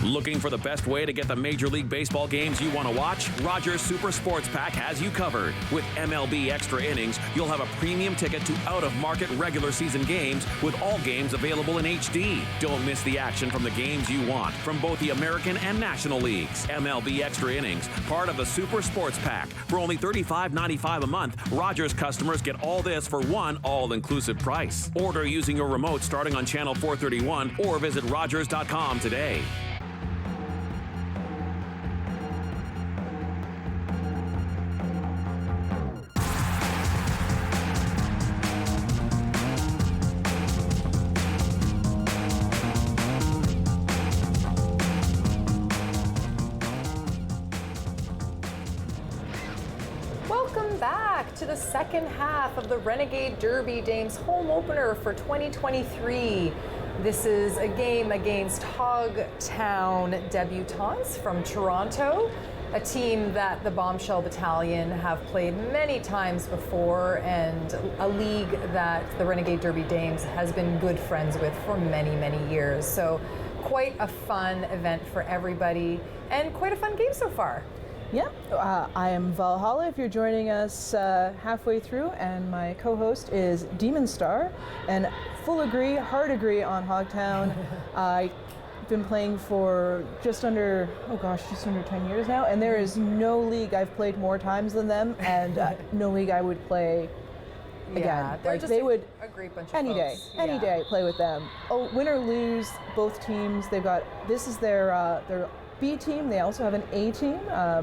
Looking for the best way to get the Major League Baseball games you want to watch? Rogers Super Sports Pack has you covered. With MLB Extra Innings, you'll have a premium ticket to out-of-market regular season games with all games available in HD. Don't miss the action from the games you want from both the American and National Leagues. MLB Extra Innings, part of the Super Sports Pack. For only $35.95 a month, Rogers customers get all this for one all-inclusive price. Order using your remote starting on channel 431 or visit Rogers.com today. Welcome back to the second half of the Renegade Derby Dames home opener for 2023. This is a game against Hogtown Debu-Taunts from Toronto, a team that the Bombshell Battalion have played many times before, and a league that the Renegade Derby Dames has been good friends with for many, many years. So quite a fun event for everybody and quite a fun game so far. Yeah, I am Valhalla if you're joining us halfway through, and my co-host is Demon Star, and hard agree on Hogtown. I've been playing for just under 10 years now, and there is no league I've played more times than them, and no league I would play again. Yeah, they're just they would a great bunch of any folks. day I play with them. Oh, win or lose, both teams, this is their B team. They also have an A team.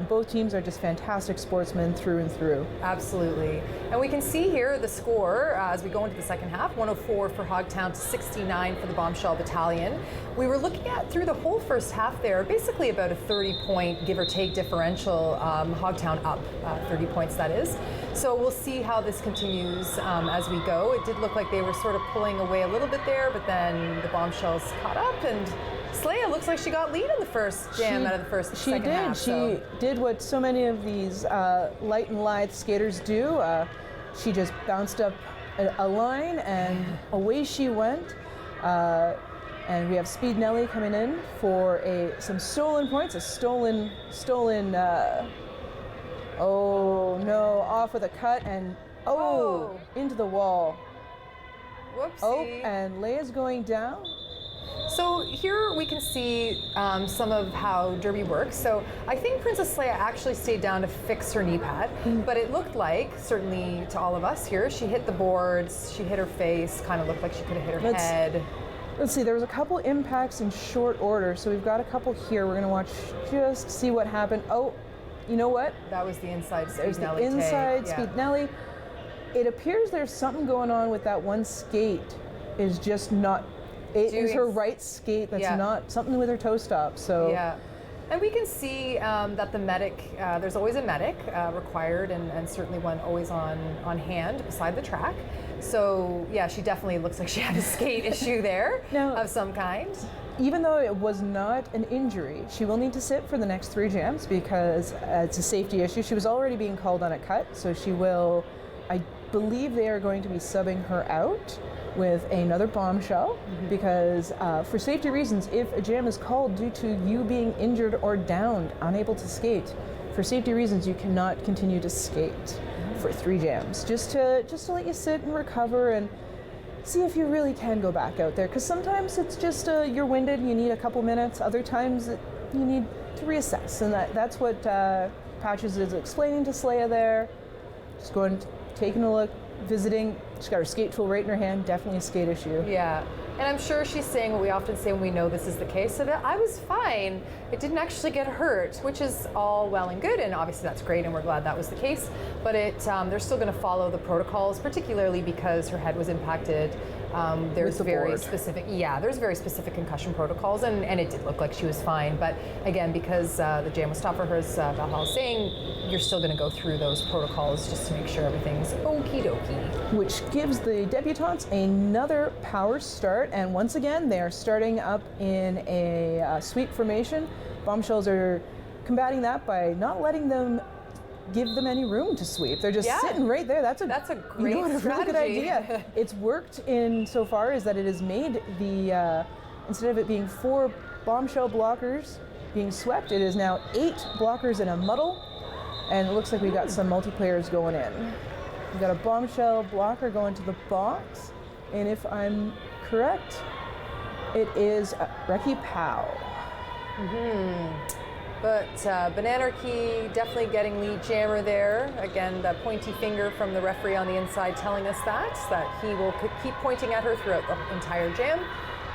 Both teams are just fantastic sportsmen through and through. Absolutely. And we can see here the score as we go into the second half, 104 for Hogtown to 69 for the Bombshell Battalion. We were looking at through the whole first half there, basically about a 30-point give or take differential, Hogtown up 30 points that is. So we'll see how this continues as we go. It did look like they were sort of pulling away a little bit there, but then the Bombshells caught up, and Slaya looks like she got lead in the first jam out of the second half. She did what so many of these light and lithe skaters do. She just bounced up a line and away she went. And we have Speed Nelly coming in for some stolen points, oh no, off with a cut and into the wall. Whoopsie. Oh, and Leia's going down. So here we can see some of how Derby works. So I think Princess Leia actually stayed down to fix her knee pad, but it looked like, certainly to all of us here, she hit the boards, she hit her face, kind of looked like she could have hit her head. Let's see, there was a couple impacts in short order, so we've got a couple here. We're gonna watch just see what happened. Oh, you know what? That was the inside Speed There's Nelly the inside take. Speed Nelly. It appears there's something going on with that one skate. Is just not. It is her right skate that's not something with her toe stop. So yeah. And we can see that the medic, there's always a medic required, and certainly one always on hand beside the track. So yeah, she definitely looks like she had a skate issue there of some kind. Even though it was not an injury, she will need to sit for the next 3 jams because it's a safety issue. She was already being called on a cut, so she will, I believe they are going to be subbing her out with another Bombshell because for safety reasons, if a jam is called due to you being injured or downed, unable to skate, for safety reasons you cannot continue to skate for 3 jams. Just to let you sit and recover and see if you really can go back out there, because sometimes it's just you're winded, you need a couple minutes. Other times you need to reassess, and that's what Patches is explaining to Slaya there. Just going, taking a look, visiting. She's got her skate tool right in her hand. Definitely a skate issue. Yeah, and I'm sure she's saying what we often say when we know this is the case, so that I was fine. It didn't actually get hurt, which is all well and good, and obviously that's great, and we're glad that was the case. But they're still going to follow the protocols, particularly because her head was impacted. There's very specific, there's very specific concussion protocols, and it did look like she was fine. But again, because the jam was stopped for her, as Valhalla was saying, you're still going to go through those protocols just to make sure everything's okie dokie. Which gives the Debu-Taunts another power start, and once again, they are starting up in a sweep formation. Bombshells are combating that by not letting them give them any room to sweep. They're just sitting right there. That's a great a really good idea. It's worked in so far is that it has made the instead of it being 4 Bombshell blockers being swept. It is now 8 blockers in a muddle, and it looks like we got some multiplayers going in. We've got a Bombshell blocker going to the box, and if I'm correct, it is Reki Powell. But Bananarchy definitely getting lead jammer there. Again, the pointy finger from the referee on the inside telling us that he will keep pointing at her throughout the entire jam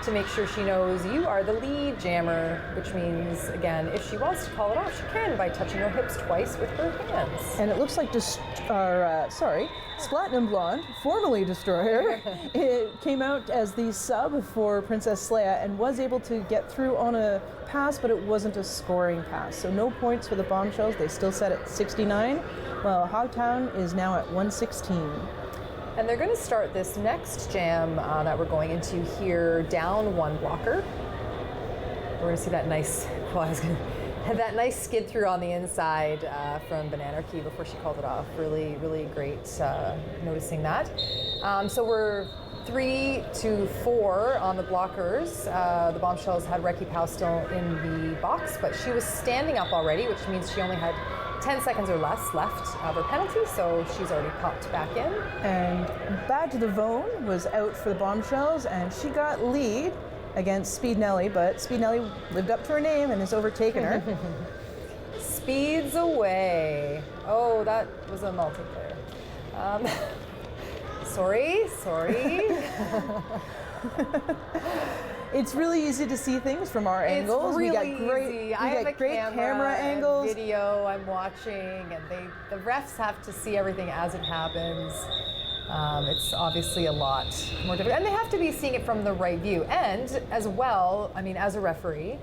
to make sure she knows you are the lead jammer, which means, again, if she wants to call it off, she can by touching her hips twice with her hands. And it looks like Splatinum Blonde, formerly Destroyer, it came out as the sub for Princess Leia and was able to get through on a pass, but it wasn't a scoring pass. So no points for the Bombshells. They still set at 69, while Hogtown is now at 116. And they're going to start this next jam that we're going into here down 1 blocker. We're going to see that nice, that nice skid through on the inside from Bananarchy before she called it off. Really, really great noticing that. So we're 3 to 4 on the blockers. The Bombshells had Reki Powell still in the box, but she was standing up already, which means she only had 10 seconds or less left of her penalty, so she's already popped back in. And Bad to the Bone was out for the Bombshells, and she got lead against Speed Nelly, but Speed Nelly lived up to her name and has overtaken her. Speeds away. Oh, that was a multiplayer. Sorry. It's really easy to see things from our angles. Really we got great camera angles. Video I'm watching, and the refs have to see everything as it happens. It's obviously a lot more difficult, and they have to be seeing it from the right view. And as well, I mean, as a referee,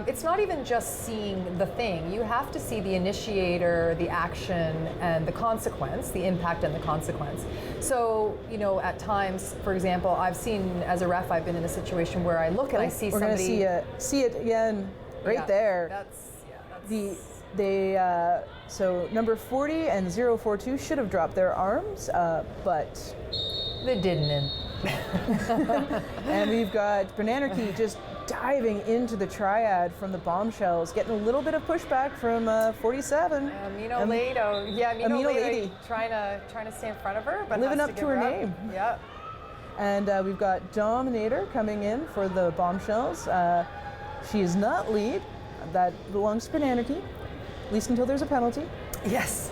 it's not even just seeing the thing. You have to see the initiator, the action, and the consequence, the impact and the consequence. So, you know, at times, for example, I've seen, as a ref, I've been in a situation where I look and I see somebody. We're going to see it again right there. So number 40 and 042 should have dropped their arms, but they didn't. And we've got Bananarchy just diving into the triad from the Bombshells, getting a little bit of pushback from 47. Amino Lady trying to stay in front of her, but living up to her name. Yep. And we've got Dominator coming in for the Bombshells. She is not lead. That belongs to Bananarchy, at least until there's a penalty. Yes.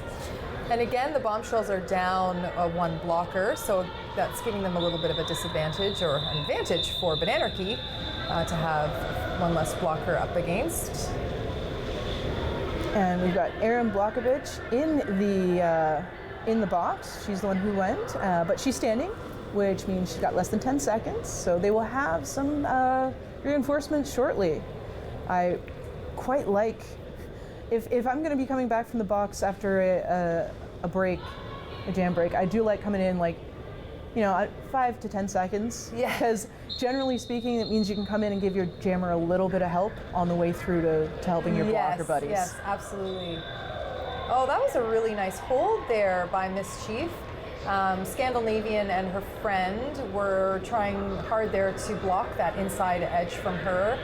And again, the Bombshells are down 1 blocker, so that's giving them a little bit of a disadvantage or an advantage for Bananarchy to have 1 less blocker up against. And we've got Erin Blokovich in the box. She's the one who went, but she's standing, which means she's got less than 10 seconds. So they will have some reinforcements shortly. I quite like, if I'm going to be coming back from the box after a jam break, I do like coming in like, 5 to 10 seconds. Yeah. Because generally speaking, it means you can come in and give your jammer a little bit of help on the way through to helping your blocker buddies. Yes, absolutely. Oh, that was a really nice hold there by Mischief. Scandinavian and her friend were trying hard there to block that inside edge from her,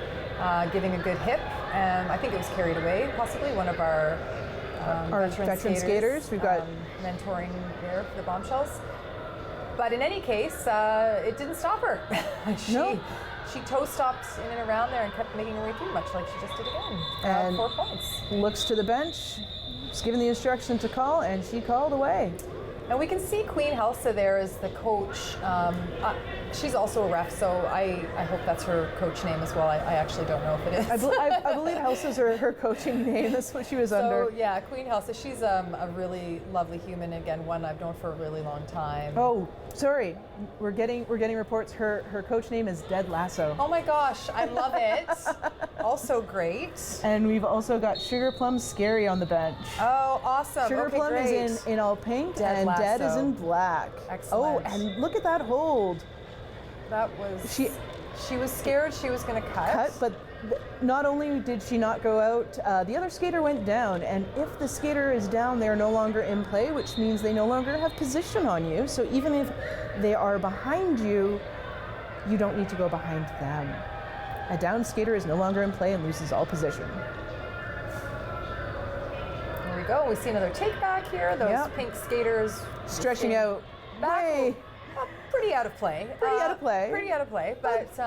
giving a good hip. I think it was carried away, possibly one of our veteran skaters. We've got mentoring there for the Bombshells. But in any case, it didn't stop her. She toe stopped in and around there and kept making her way through, much like she just did again. And 4 points. Looks to the bench, was given the instruction to call, and she called away. And we can see Queen Helsa there as the coach. She's also a ref, so I hope that's her coach name as well. I actually don't know if it is. I believe Helsa's her coaching name. That's what she was under. So yeah, Queen Helsa. She's a really lovely human. Again, one I've known for a really long time. Oh, sorry. We're getting reports. Her coach name is Dead Lasso. Oh my gosh, I love it. Also great. And we've also got Sugar Plum Scary on the bench. Oh, awesome. Sugar Plum is in all pink, and Dead is in black. Excellent. Oh, and look at that hold. That was. She was scared she was going to cut. But not only did she not go out, the other skater went down. And if the skater is down, they're no longer in play, which means they no longer have position on you. So even if they are behind you, you don't need to go behind them. A down skater is no longer in play and loses all position. There we go. We see another take back here. Those pink skaters stretching out way. Pretty out of play. Pretty out of play. But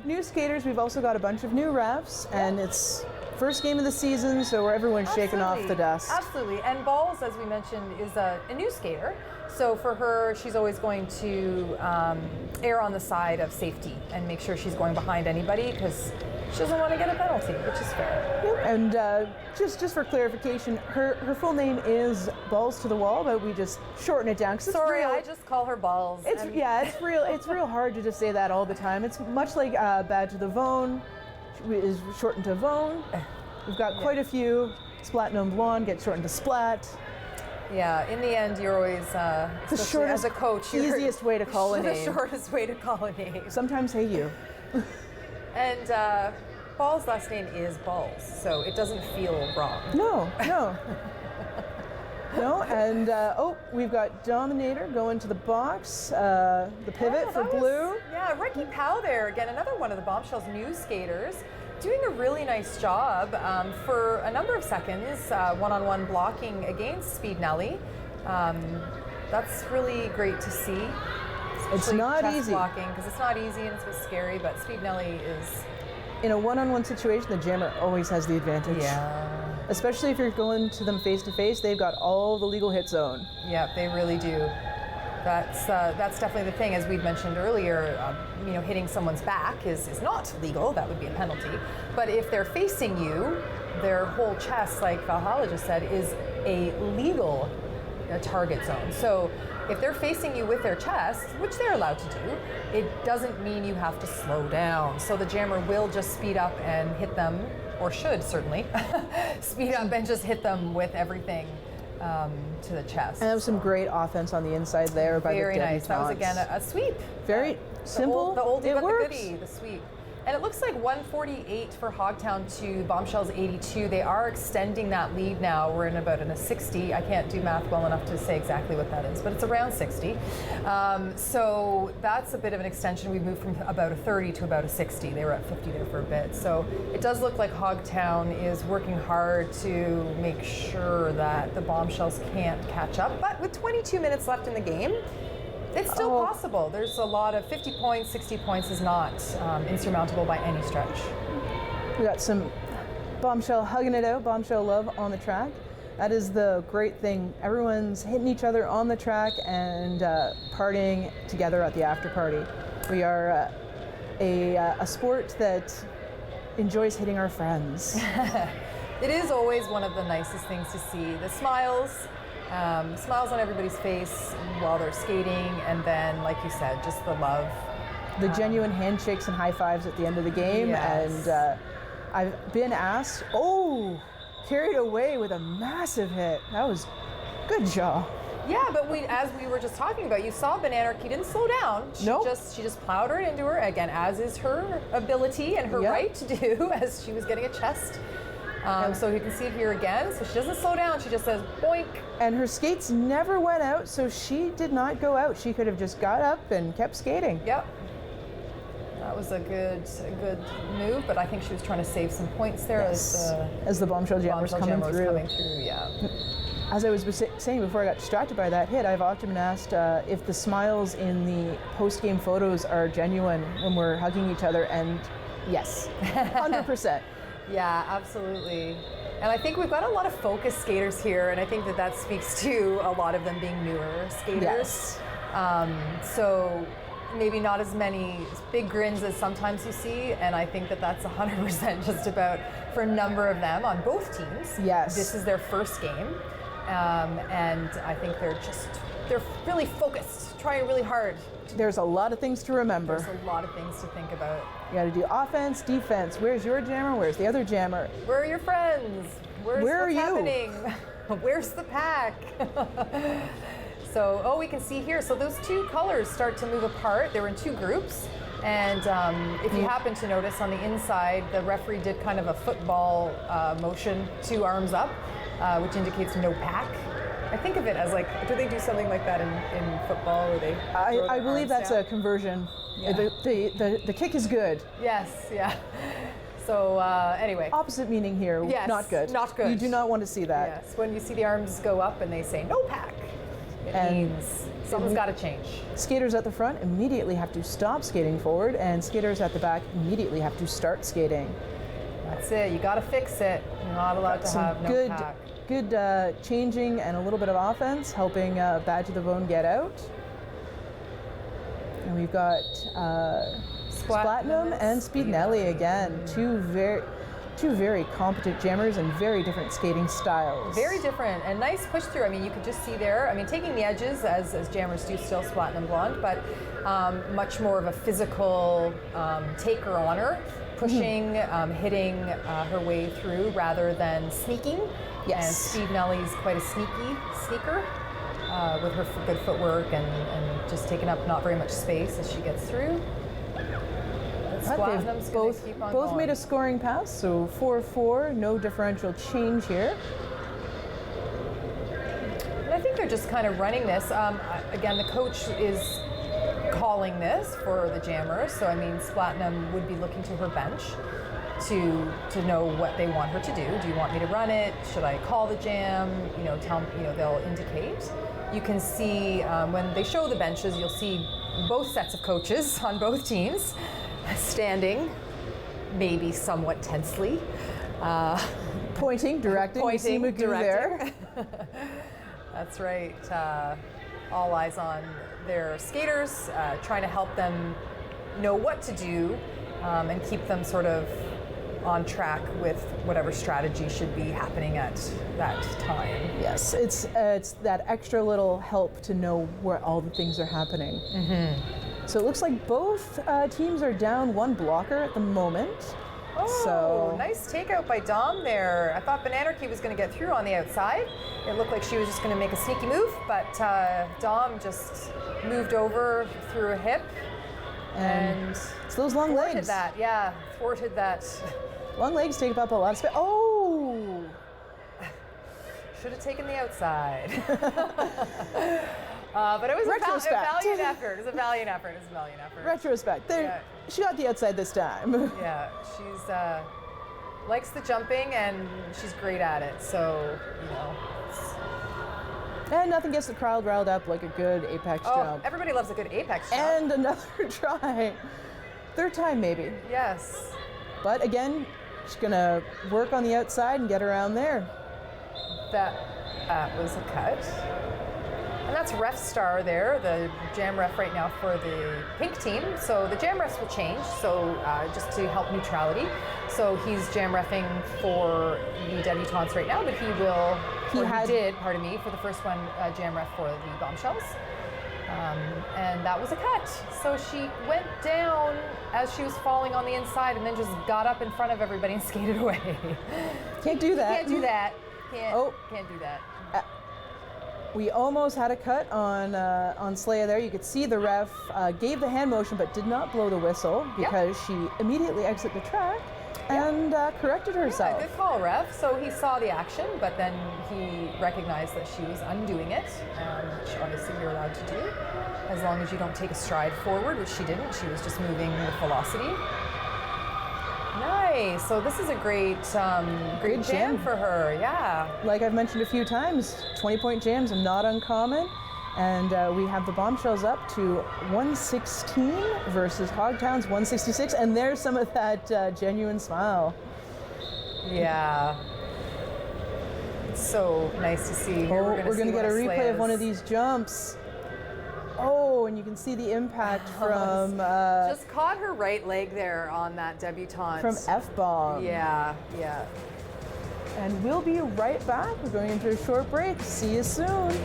new skaters, we've also got a bunch of new refs, and it's first game of the season, so everyone's shaking off the dust. Absolutely. And Balls, as we mentioned, is a new skater. So for her, she's always going to err on the side of safety and make sure she's going behind anybody because she doesn't want to get a penalty, which is fair. Yep. And just for clarification, her full name is Balls to the Wall, but we just shorten it down. Sorry, I just call her Balls. It's real hard to just say that all the time. It's much like Badge of the Vone is shortened to Vone. We've got quite a few. Splatnum Blonde gets shortened to Splat. Yeah, in the end, you're always, the shortest, as a coach, easiest way to call a name. The shortest way to call a name. Sometimes hey you. And Ball's last name is Balls, so it doesn't feel wrong. No. No, and we've got Dominator going to the box, the pivot for blue. Yeah, Ricky Powell there, again, another one of the Bombshell's new skaters, doing a really nice job for a number of seconds, one-on-one blocking against Speed Nelly. That's really great to see. It's not easy. Blocking, because it's not easy and it's a bit scary, but Speed Nelly is... In a one-on-one situation, the jammer always has the advantage. Yeah. Especially if you're going to them face-to-face, they've got all the legal hit zone. Yeah, they really do. That's definitely the thing, as we'd mentioned earlier. Hitting someone's back is not legal. That would be a penalty. But if they're facing you, their whole chest, like Valhalla just said, is a legal target zone. So if they're facing you with their chest, which they're allowed to do, it doesn't mean you have to slow down. So the jammer will just speed up and hit them, or should certainly speed up and just hit them with everything. To the chest. And that was some great offense on the inside there by the Debu-Taunts. Very nice. That was again a sweep. Very simple. The oldie but works. the goodie, the sweep. And it looks like 148 for Hogtown to Bombshell's 82. They are extending that lead now. We're in about a 60. I can't do math well enough to say exactly what that is, but it's around 60. So that's a bit of an extension. We've moved from about a 30 to about a 60. They were at 50 there for a bit. So it does look like Hogtown is working hard to make sure that the Bombshells can't catch up. But with 22 minutes left in the game, it's still possible. There's a lot of 50 points, 60 points is not insurmountable by any stretch. We got some Bombshell hugging it out, Bombshell love on the track. That is the great thing. Everyone's hitting each other on the track and partying together at the after party. We are a sport that enjoys hitting our friends. It is always one of the nicest things to see. The smiles on everybody's face while they're skating, and then, like you said, just the love. The genuine handshakes and high fives at the end of the game. Yes. And I've been asked, carried away with a massive hit. That was good job. Yeah, but as we were just talking about, you saw Bananarchy didn't slow down. She just plowed her into her, again, as is her ability and her right to do, as she was getting a chest. So you can see it here again. So she doesn't slow down. She just says, boink. And her skates never went out, so she did not go out. She could have just got up and kept skating. Yep. That was a good move, but I think she was trying to save some points there as the Bombshell jammer was coming through. Yeah. As I was saying before I got distracted by that hit, I've often been asked if the smiles in the post-game photos are genuine when we're hugging each other, and yes, 100%. Yeah, absolutely. And I think we've got a lot of focused skaters here, and I think that speaks to a lot of them being newer skaters. Yes. So maybe not as many big grins as sometimes you see, and I think that's 100% just about for a number of them on both teams. Yes. This is their first game, and I think they're really focused, trying really hard. There's a lot of things to remember. There's a lot of things to think about. You got to do offense, defense. Where's your jammer? Where's the other jammer? Where are your friends? Where are you? Happening? Where's the pack? So, we can see here. So those two colors start to move apart. They were in two groups. And if you happen to notice on the inside, the referee did kind of a football motion, two arms up, which indicates no pack. I think of it as like, do they do something like that in football where they? I believe that's down? a conversion. Yeah. The kick is good. Yes, yeah. So anyway. Opposite meaning here. Yes, not good. not good. You do not want to see that. Yes, when you see the arms go up and they say no pack, it means something's got to change. Skaters at the front immediately have to stop skating forward, and skaters at the back immediately have to start skating. That's it. You got to fix it. You're not allowed to have no pack. Good changing and a little bit of offense, helping Badge of the Bone get out. And we've got Splatnum and Speednelli again, two very competent jammers and very different skating styles. Very different and nice push through. I mean, you could just see there. I mean, taking the edges as jammers do still Splatnum and Blonde, but much more of a physical taker on her, pushing, hitting her way through rather than sneaking. Yes. And Speednelli's quite a sneaker with her good footwork and just taking up not very much space as she gets through. They've both made a scoring pass, so 4-4, no differential change here. And I think they're just kind of running this. Again, the coach is calling this for the jammers, so I mean, Splatnum would be looking to her bench to know what they want her to do. Do you want me to run it? Should I call the jam? You know, they'll indicate. You can see when they show the benches, you'll see both sets of coaches on both teams standing, maybe somewhat tensely. Pointing, directing. We see Magoo there. That's right. All eyes on their skaters, trying to help them know what to do and keep them sort of on track with whatever strategy should be happening at that time. Yes, it's that extra little help to know where all the things are happening. So it looks like both teams are down one blocker at the moment. Oh, nice takeout by Dom there. I thought Bananarchy was going to get through on the outside. It looked like she was just going to make a sneaky move, but Dom just moved over through a hip and it's those long legs. Thwarted that. Long legs take up a lot of space. Oh! Should have taken the outside. But it was a valiant effort. It was a valiant effort. Retrospect. She got the outside this time. Yeah, she's likes the jumping and she's great at it. So, you know. And nothing gets the crowd riled up like a good apex jump. Everybody loves a good apex jump. And another try. Third time maybe. Yes. But again, she's gonna work on the outside and get around there. That was a cut. And that's Ref Star there, the jam ref right now for the pink team. So the jam refs will change, so just to help neutrality. So he's jam reffing for the Debu-Taunts right now, but he did, for the first one, jam ref for the Bombshells. And that was a cut. So she went down as she was falling on the inside and then just got up in front of everybody and skated away. Can't do that. Can't do that. Can't do that. We almost had a cut on Slaya there. You could see the ref gave the hand motion but did not blow the whistle because she immediately exited the track and corrected herself. Yeah, good call, ref. So he saw the action, but then he recognized that she was undoing it, which obviously you're allowed to do, as long as you don't take a stride forward, which she didn't. She was just moving with velocity. Nice. So this is a great jam for her. Yeah. Like I've mentioned a few times, 20-point jams are not uncommon. And we have the Bombshells up to 116 versus Hogtown's 166. And there's some of that genuine smile. Yeah. It's so nice to see. Here we're going to get a replay of one of these jumps. Oh, and you can see the impact from... just caught her right leg there on that Debu-Taunt. From F-bomb. Yeah. And we'll be right back. We're going into a short break. See you soon.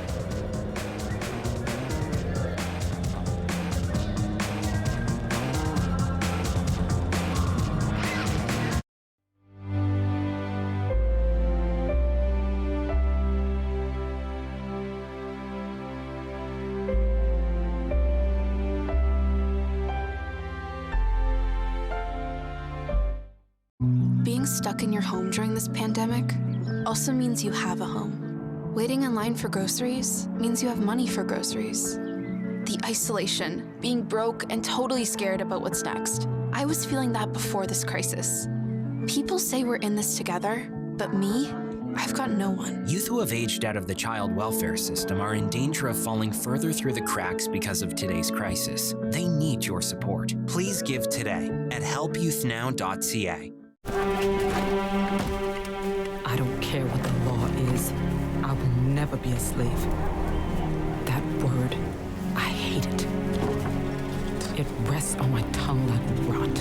Being stuck in your home during this pandemic also means you have a home. Waiting in line for groceries means you have money for groceries. The isolation, being broke and totally scared about what's next. I was feeling that before this crisis. People say we're in this together, but me, I've got no one. Youth who have aged out of the child welfare system are in danger of falling further through the cracks because of today's crisis. They need your support. Please give today at helpyouthnow.ca. I don't care what the law is. I will never be a slave. That word, I hate it. It rests on my tongue like rot.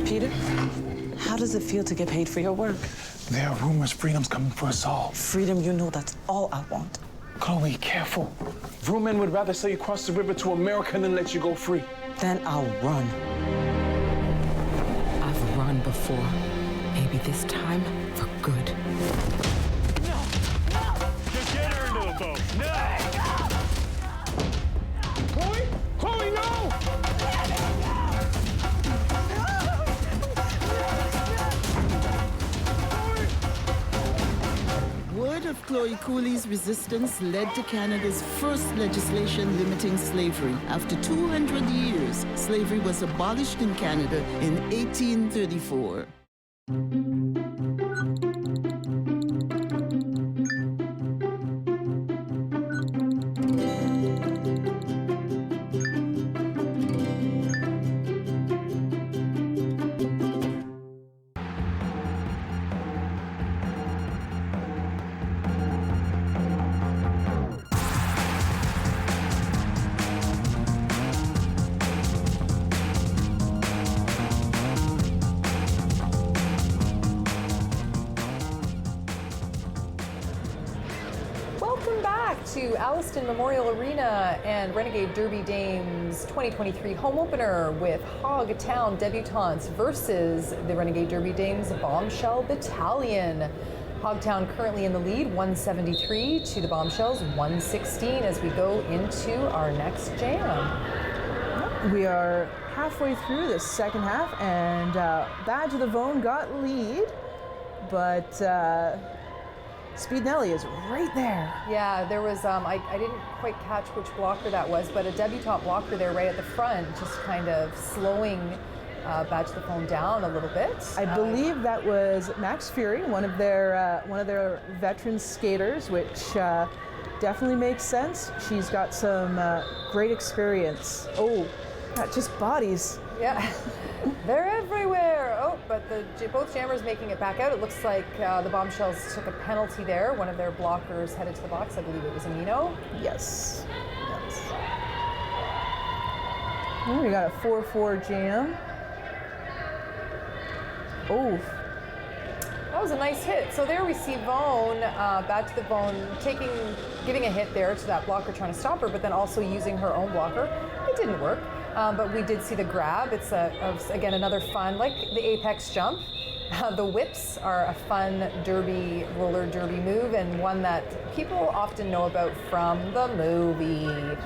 Peter, how does it feel to get paid for your work? There are rumors freedom's coming for us all. Freedom, you know that's all I want. Chloe, careful. Real men would rather sell you across the river to America than let you go free. Then I'll run. I've run before. Maybe this time for good. No! No! Just get her into a boat! No! Chloe! Chloe, no! Word of Chloe Cooley's resistance led to Canada's first legislation limiting slavery. After 200 years, slavery was abolished in Canada in 1834. To Alliston Memorial Arena and Renegade Derby Dames 2023 home opener with Hogtown Debu-Taunts versus the Renegade Derby Dames Bombshell Battalion. Hogtown currently in the lead, 173 to the Bombshells, 116 as we go into our next jam. We are halfway through the second half, and Badge of the Vone got lead, but Speed Nelly is right there. Yeah, there was, I didn't quite catch which blocker that was, but a debutante blocker there right at the front, just kind of slowing Badge of the Vone down a little bit. I believe that was Max Fury, one of their veteran skaters, which definitely makes sense. She's got some great experience. Oh, not just bodies. Yeah, they're everywhere. Oh, but both jammers making it back out. It looks like the Bombshells took a penalty there. One of their blockers headed to the box. I believe it was Amino. Yes. Oh, we got a 4-4 jam. Oh. That was a nice hit. So there we see Vone, Badge of the Vone, giving a hit there to that blocker trying to stop her, but then also using her own blocker. It didn't work. But we did see the grab. It's, again, another fun, like the apex jump. The whips are a fun roller derby move, and one that people often know about from the movie.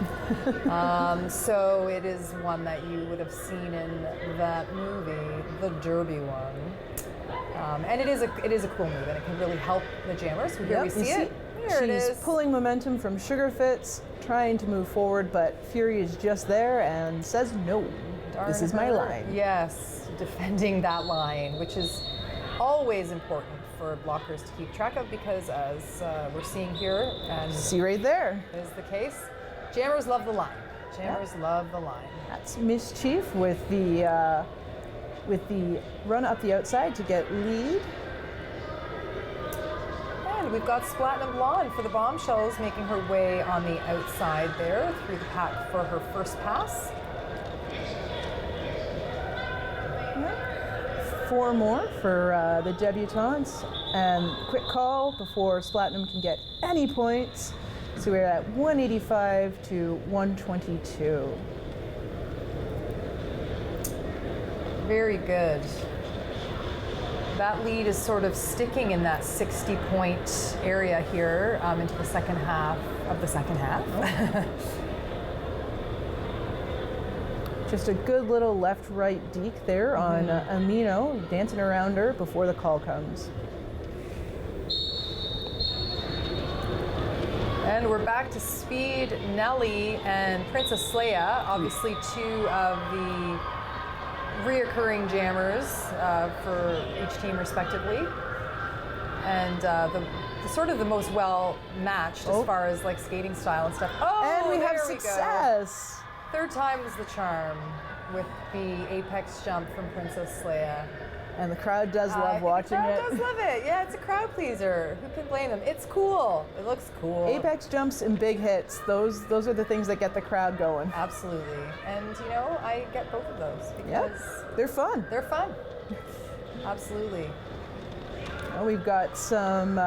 So it is one that you would have seen in that movie, the derby one. And it is a cool move, and it can really help the jammers. So here we see it. There it is. She's pulling momentum from Sugar Fits, trying to move forward, but Fury is just there and says no. This is my line. Yes, defending that line, which is always important for blockers to keep track of, because as we're seeing here, and see right there is the case, jammers love the line. Jammers love the line. That's Mischief with the run up the outside to get lead. And we've got Splatinum Blonde for the Bombshells making her way on the outside there through the pack for her first pass. 4 more for the debutantes, and quick call before Splatinum can get any points. So we're at 185 to 122. Very good. That lead is sort of sticking in that 60-point area here into the second half of the second half. Just a good little left-right deke there on Amino, dancing around her before the call comes. And we're back to Speed, Nelly, and Princess Leia, obviously two of the reoccurring jammers for each team respectively. And the sort of the most well matched as far as like skating style and stuff. Oh, and we have there success. We go. Third time is the charm with the apex jump from Princess Leia. And the crowd does love watching it. The crowd does love it. Yeah, it's a crowd pleaser. Who can blame them? It's cool. It looks cool. Apex jumps and big hits. Those are the things that get the crowd going. Absolutely. And you know, I get both of those because they're fun. They're fun. Absolutely. Well, we've got some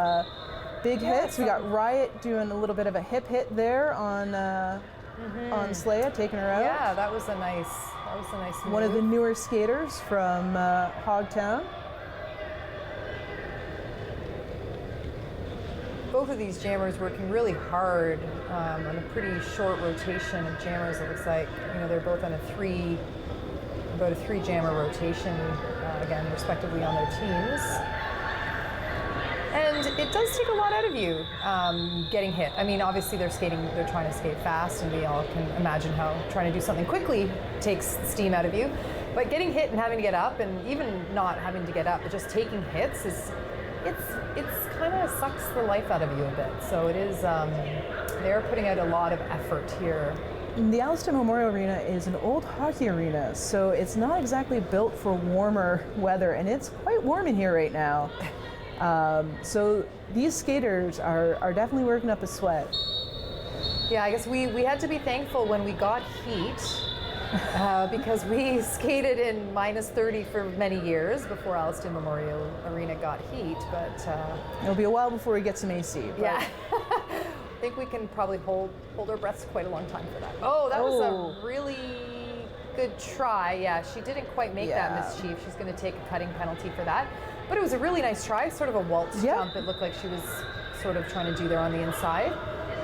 big hits. We got Riot doing a little bit of a hip hit there on Sleia, taking her out. Yeah, that was a nice move. One of the newer skaters from Hogtown. Both of these jammers working really hard on a pretty short rotation of jammers. It looks like, you know, they're both on about a three jammer rotation, again, respectively on their teams. And it does take a lot out of you getting hit. I mean, obviously they're trying to skate fast, and we all can imagine how trying to do something quickly takes steam out of you. But getting hit and having to get up, and even not having to get up, but just taking hits it's kind of sucks the life out of you a bit. So it is, they're putting out a lot of effort here. The Alliston Memorial Arena is an old hockey arena, so it's not exactly built for warmer weather, and it's quite warm in here right now. So these skaters are definitely working up a sweat. Yeah, I guess we had to be thankful when we got heat because we skated in -30 for many years before Alliston Memorial Arena got heat, but it'll be a while before we get some AC. But yeah, I think we can probably hold our breaths quite a long time for that. Oh, that was a really good try. Yeah, she didn't quite make that mischief. She's going to take a cutting penalty for that. But it was a really nice try, sort of a waltz jump. It looked like she was sort of trying to do there on the inside,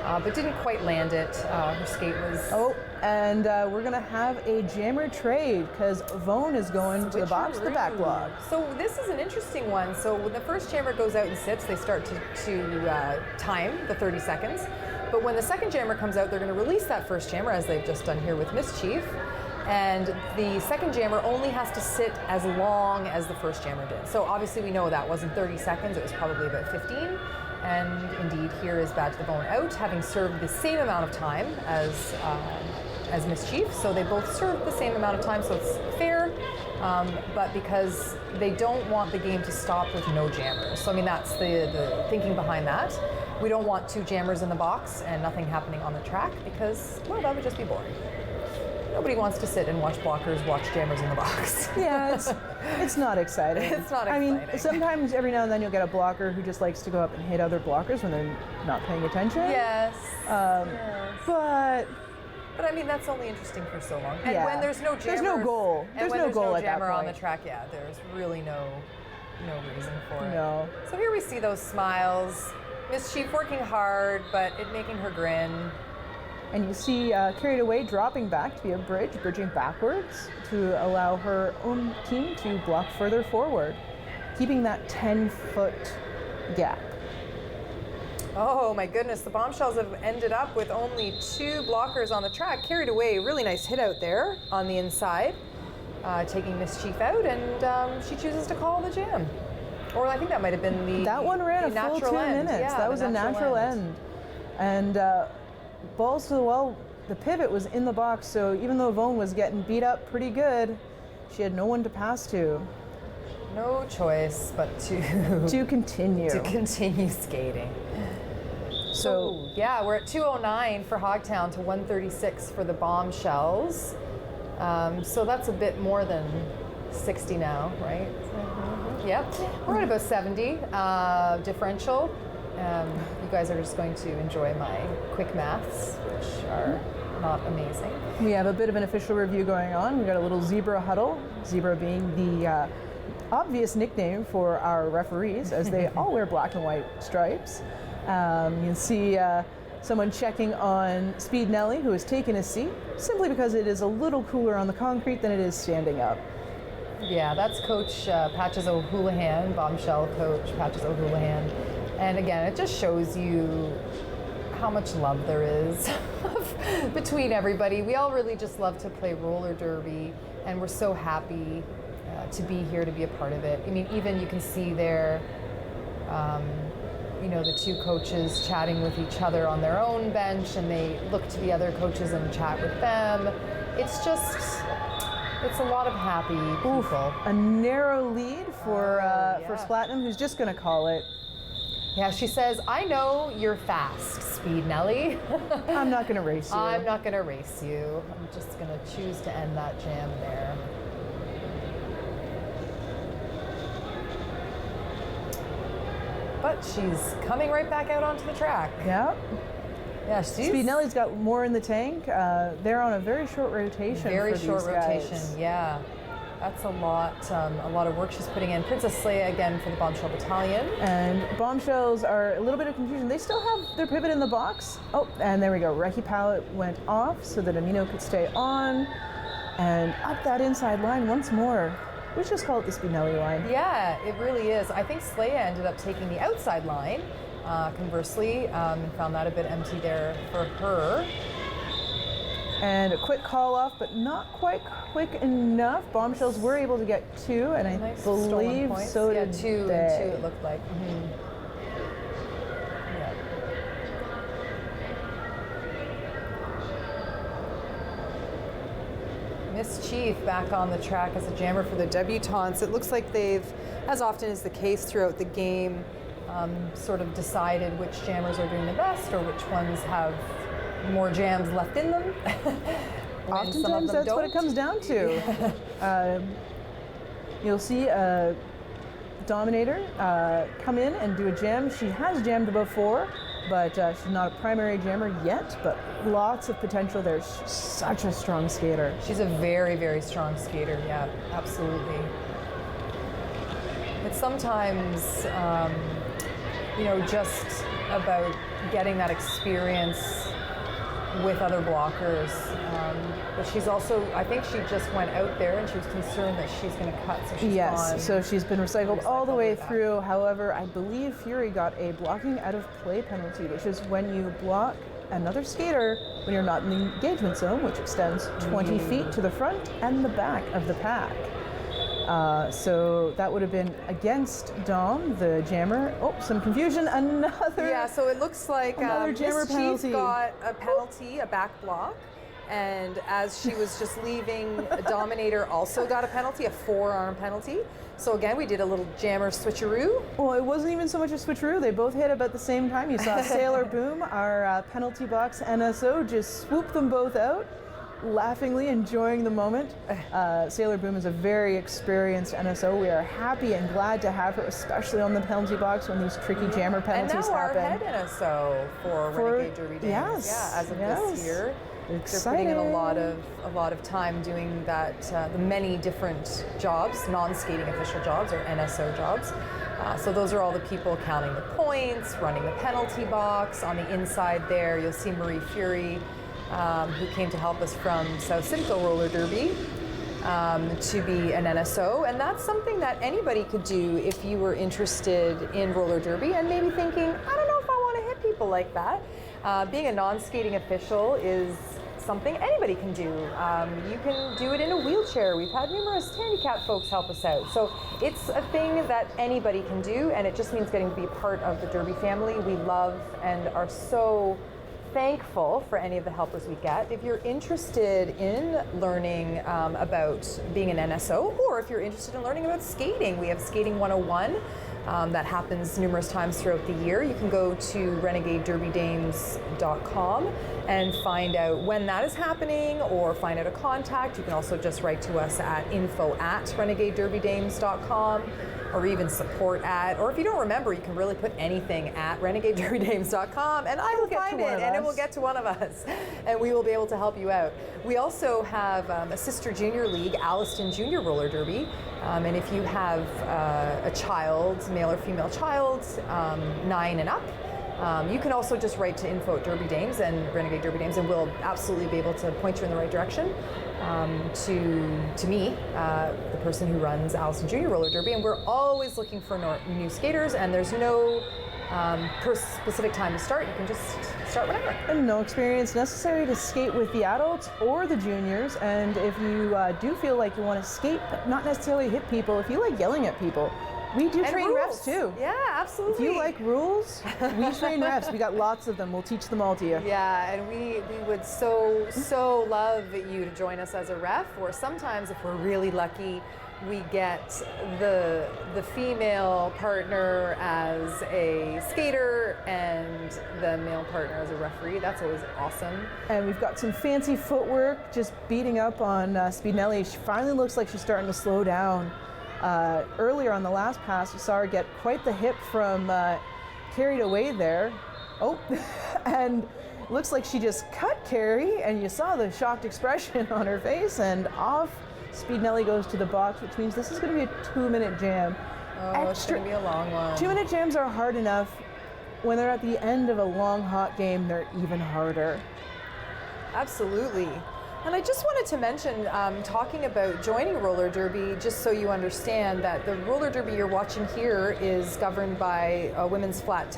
but didn't quite land it. Her skate was... Oh, and we're going to have a jammer trade because Vone is going to the box, the back block. So this is an interesting one. So when the first jammer goes out and sits, they start to time the 30 seconds. But when the second jammer comes out, they're going to release that first jammer, as they've just done here with Mischief. And the second jammer only has to sit as long as the first jammer did. So obviously we know that wasn't 30 seconds, it was probably about 15. And indeed, here is Badge the Bone out, having served the same amount of time as Mischief. So they both served the same amount of time, so it's fair. But because they don't want the game to stop with no jammers. So I mean, that's the thinking behind that. We don't want two jammers in the box and nothing happening on the track because, well, that would just be boring. Nobody wants to sit and watch blockers watch jammers in the box. Yeah, it's not exciting. It's not exciting. I mean, sometimes every now and then you'll get a blocker who just likes to go up and hit other blockers when they're not paying attention. Yes. But I mean, that's only interesting for so long. And when there's no jammers, there's no goal. And There's no goal at that jammer on point. the track, yeah, there's really no reason for it. No. So here we see those smiles. Mischief working hard, but it making her grin. And you see Carried Away dropping back to be a bridge, bridging backwards to allow her own team to block further forward, keeping that 10-foot gap. Oh my goodness, the Bombshells have ended up with only two blockers on the track. Carried Away, really nice hit out there on the inside, taking Mischief out, and she chooses to call the jam. Or I think that might have been That one ran a full 2 minutes. Yeah, that was a natural end. And balls to the wall, the pivot was in the box, so even though Vone was getting beat up pretty good, she had no one to pass to. No choice but to continue. To continue skating. So yeah, we're at 209 for Hogtown to 136 for the Bombshells. So that's a bit more than 60 now, right? Yep, we're at about 70 differential. You guys are just going to enjoy my quick maths, which are not amazing. We have a bit of an official review going on. We've got a little zebra huddle, zebra being the obvious nickname for our referees, as they all wear black and white stripes. You can see someone checking on Speed Nelly, who has taken a seat, simply because it is a little cooler on the concrete than it is standing up. Yeah, that's Coach Patches O'Houlihan, Bombshell coach Patches O'Houlihan. And again, it just shows you how much love there is between everybody. We all really just love to play roller derby, and we're so happy to be here, to be a part of it. I mean, even you can see there, you know, the two coaches chatting with each other on their own bench, and they look to the other coaches and chat with them. It's just, it's a lot of happy people. Oof, a narrow lead for Splatinum, who's just going to call it. Yeah, she says, I know you're fast, Speed Nelly. I'm not going to race you. I'm not going to race you. I'm just going to choose to end that jam there. But she's coming right back out onto the track. Yeah. Yeah, Speed Nelly's got more in the tank. They're on a very short rotation. Very for short these guys. rotation, yeah. That's a lot of work she's putting in. Princess Leia again for the Bombshell Battalion. And Bombshells are a little bit of confusion. They still have their pivot in the box. Oh, and there we go. Recce Pallet went off so that Amino could stay on. And up that inside line once more. We should just call it the Spinelli line. Yeah, it really is. I think Sleia ended up taking the outside line, conversely, and found that a bit empty there for her. And a quick call off, but not quite quick enough. Bombshells were able to get two, and I believe so did two they. and two, it looked like. Yeah. Miss Chief back on the track as a jammer for the Debu-Taunts. It looks like they've, as often is the case throughout the game, sort of decided which jammers are doing the best or which ones have more jams left in them. Oftentimes that's what it comes down to. You'll see a Dominator come in and do a jam. She has jammed before, but she's not a primary jammer yet, but lots of potential there. She's such a strong skater. She's a very, very strong skater, yeah, absolutely. It's sometimes, you know, just about getting that experience with other blockers. But she's also, I think she just went out there and she was concerned that she's going to cut, so she's gone. So she's been recycled all the way through. However, I believe Fury got a blocking out of play penalty, which is when you block another skater when you're not in the engagement zone, which extends 20 feet to the front and the back of the pack. So that would have been against Dom, the jammer. Oh, some confusion, another. Yeah, so it looks like another jammer Miss penalty. Chief got a penalty, a back block, and as she was just leaving, Dominator also got a penalty, a forearm penalty. So again, we did a little jammer switcheroo. Well, it wasn't even so much a switcheroo. They both hit about the same time. You saw Sailor Boom, our penalty box NSO, just swoop them both out, laughingly enjoying the moment. Sailor Boom is a very experienced NSO. We are happy and glad to have her, especially on the penalty box when these tricky jammer penalties and now happen. Our head NSO for Renegade Derby Days. Yes, yeah, as of this year. Exciting. They're putting in a lot of time doing that, the many different jobs, non-skating official jobs or NSO jobs. So those are all the people counting the points, running the penalty box. On the inside there, you'll see Marie Fury, who came to help us from South Simcoe Roller Derby to be an NSO. And that's something that anybody could do if you were interested in roller derby and maybe thinking, I don't know if I want to hit people like that. Being a non-skating official is something anybody can do. You can do it in a wheelchair. We've had numerous handicapped folks help us out. So it's a thing that anybody can do, and it just means getting to be a part of the Derby family. We love and are so thankful for any of the helpers we get. If you're interested in learning about being an NSO, or if you're interested in learning about skating, we have Skating 101 that happens numerous times throughout the year. You can go to renegadederbydames.com and find out when that is happening or find out a contact. You can also just write to us at info@renegadederbydames.com or even support at, or if you don't remember, you can really put anything at renegadederbydames.com and I will find it and it will get to one of us and we will be able to help you out. We also have a sister junior league, Alliston Junior Roller Derby, and if you have a child, male or female child, 9 and up, you can also just write to info@Derby Dames and Renegade Derby Dames, and we'll absolutely be able to point you in the right direction to me, the person who runs Alliston Junior Roller Derby. And we're always looking for new skaters, and there's no specific time to start. You can just start whenever. And no experience necessary to skate with the adults or the juniors. And if you do feel like you want to skate, but not necessarily hit people, if you like yelling at people, we do train refs too. Yeah, absolutely. If you like rules, we train refs. We got lots of them. We'll teach them all to you. Yeah, and we would so love you to join us as a ref, or sometimes if we're really lucky, we get the female partner as a skater and the male partner as a referee. That's always awesome. And we've got some fancy footwork, just beating up on Speednelli. She finally looks like she's starting to slow down. Earlier on the last pass, you saw her get quite the hip from Carried Away there. Oh, and looks like she just cut Carrie, and you saw the shocked expression on her face, and off Speednelli goes to the box, which means this is going to be a 2-minute jam. Oh, it's going to be a long one. 2-minute jams are hard enough. When they're at the end of a long, hot game, they're even harder. Absolutely. And I just wanted to mention, talking about joining roller derby, just so you understand that the roller derby you're watching here is governed by Women's Flat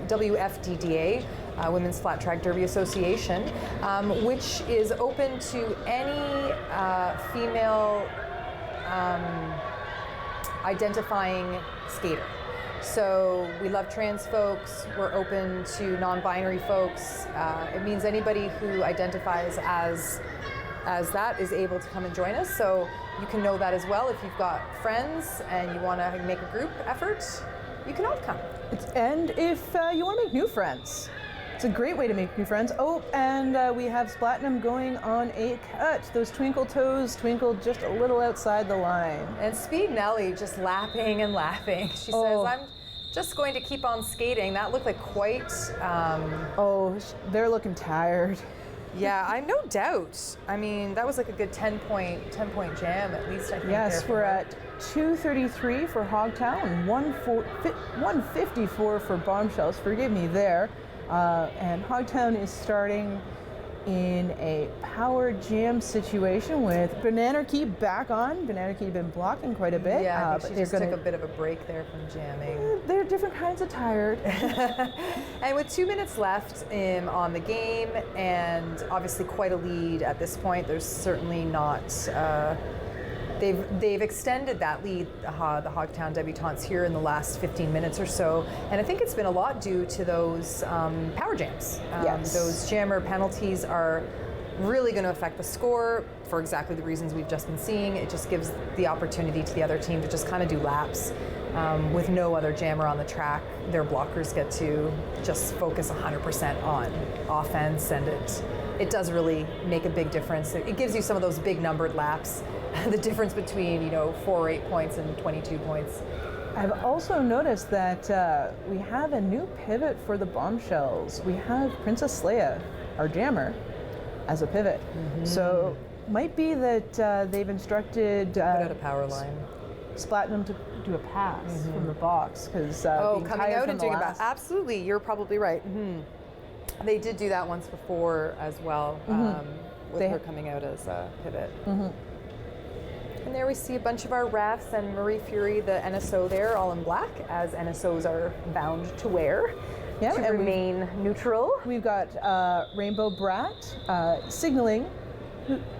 WFDDA, Women's Flat Track Derby Association, which is open to any female identifying skater. So we love trans folks, we're open to non-binary folks. It means anybody who identifies as that is able to come and join us. So you can know that as well. If you've got friends and you want to make a group effort, you can all come. And if you want to make new friends, it's a great way to make new friends. Oh, and we have Splatinum going on a cut. Those twinkle toes twinkled just a little outside the line. And Speednelli just laughing and laughing. She says, I'm just going to keep on skating. That looked like quite... they're looking tired. Yeah, I no doubt. I mean, that was like a good 10-point jam at least, I think. Yes, we're at 2:33 for Hogtown and 1:54 for Bombshells. Forgive me there. And Hogtown is starting in a power jam situation with Bananarchy back on. Bananarchy had been blocking quite a bit. Yeah, I think she just took a bit of a break there from jamming. They're different kinds of tired. And with 2 minutes left on the game, and obviously quite a lead at this point, there's certainly not... They've extended that lead, the Hogtown Debu-Taunts, here in the last 15 minutes or so, and I think it's been a lot due to those power jams. Yes. Those jammer penalties are really going to affect the score for exactly the reasons we've just been seeing. It just gives the opportunity to the other team to just kind of do laps with no other jammer on the track. Their blockers get to just focus 100% on offense, and it does really make a big difference. It gives you some of those big numbered laps. The difference between 4 or 8 points and 22 points. I've also noticed that we have a new pivot for the Bombshells. We have Princess Leia, our jammer, as a pivot. Mm-hmm. So might be that they've instructed put out a power line. Splatinum to do a pass from the box because coming out and doing a pass. Absolutely, you're probably right. Mm-hmm. They did do that once before as well, with her coming out as a pivot. Mm-hmm. And there we see a bunch of our refs and Marie Fury, the NSO there, all in black, as NSOs are bound to wear to remain neutral. We've got Rainbow Brat signaling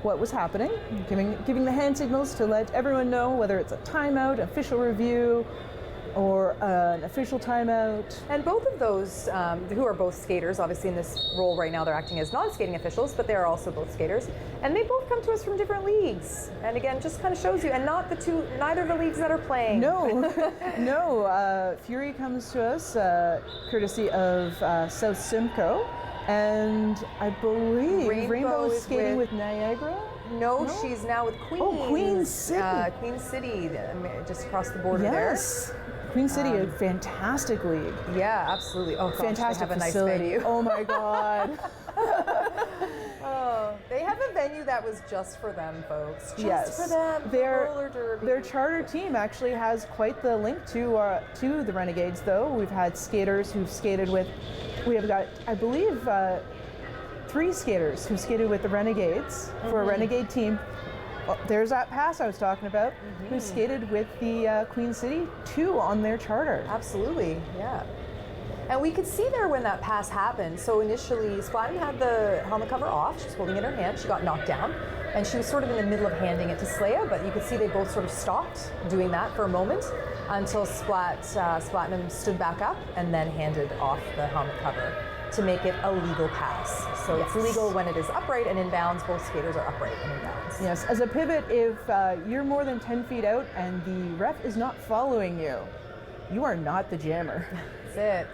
what was happening, giving the hand signals to let everyone know whether it's a timeout, official review, or an official timeout. And both of those, who are both skaters, obviously in this role right now they're acting as non-skating officials, but they're also both skaters. And they both come to us from different leagues. And again, just kind of shows you, and neither of the leagues that are playing. No, no. Fury comes to us courtesy of South Simcoe, and I believe Rainbow is skating with Niagara? No, she's now with Queen. Oh, Queen City. Queen City, just across the border there. Yes. Queen City, a fantastic league. Yeah, absolutely. Oh, gosh, fantastic they have facility. A nice venue. Oh my God. They have a venue that was just for them, folks. Just for them. Roller derby. Their charter team actually has quite the link to the Renegades, though. We've had skaters who've skated with. We have got, I believe, 3 skaters who skated with the Renegades for a Renegade team. Well, there's that pass I was talking about, who skated with the Queen City, 2 on their charter. Absolutely, yeah. And we could see there when that pass happened. So initially, Splatten had the helmet cover off. She was holding it in her hand. She got knocked down. And she was sort of in the middle of handing it to Slaya, but you could see they both sort of stopped doing that for a moment until Splattenham stood back up and then handed off the helmet cover to make it a legal pass. So it's legal when it is upright and inbounds. Both skaters are upright and inbounds. Yes, as a pivot, if you're more than 10 feet out and the ref is not following you, you are not the jammer. That's it.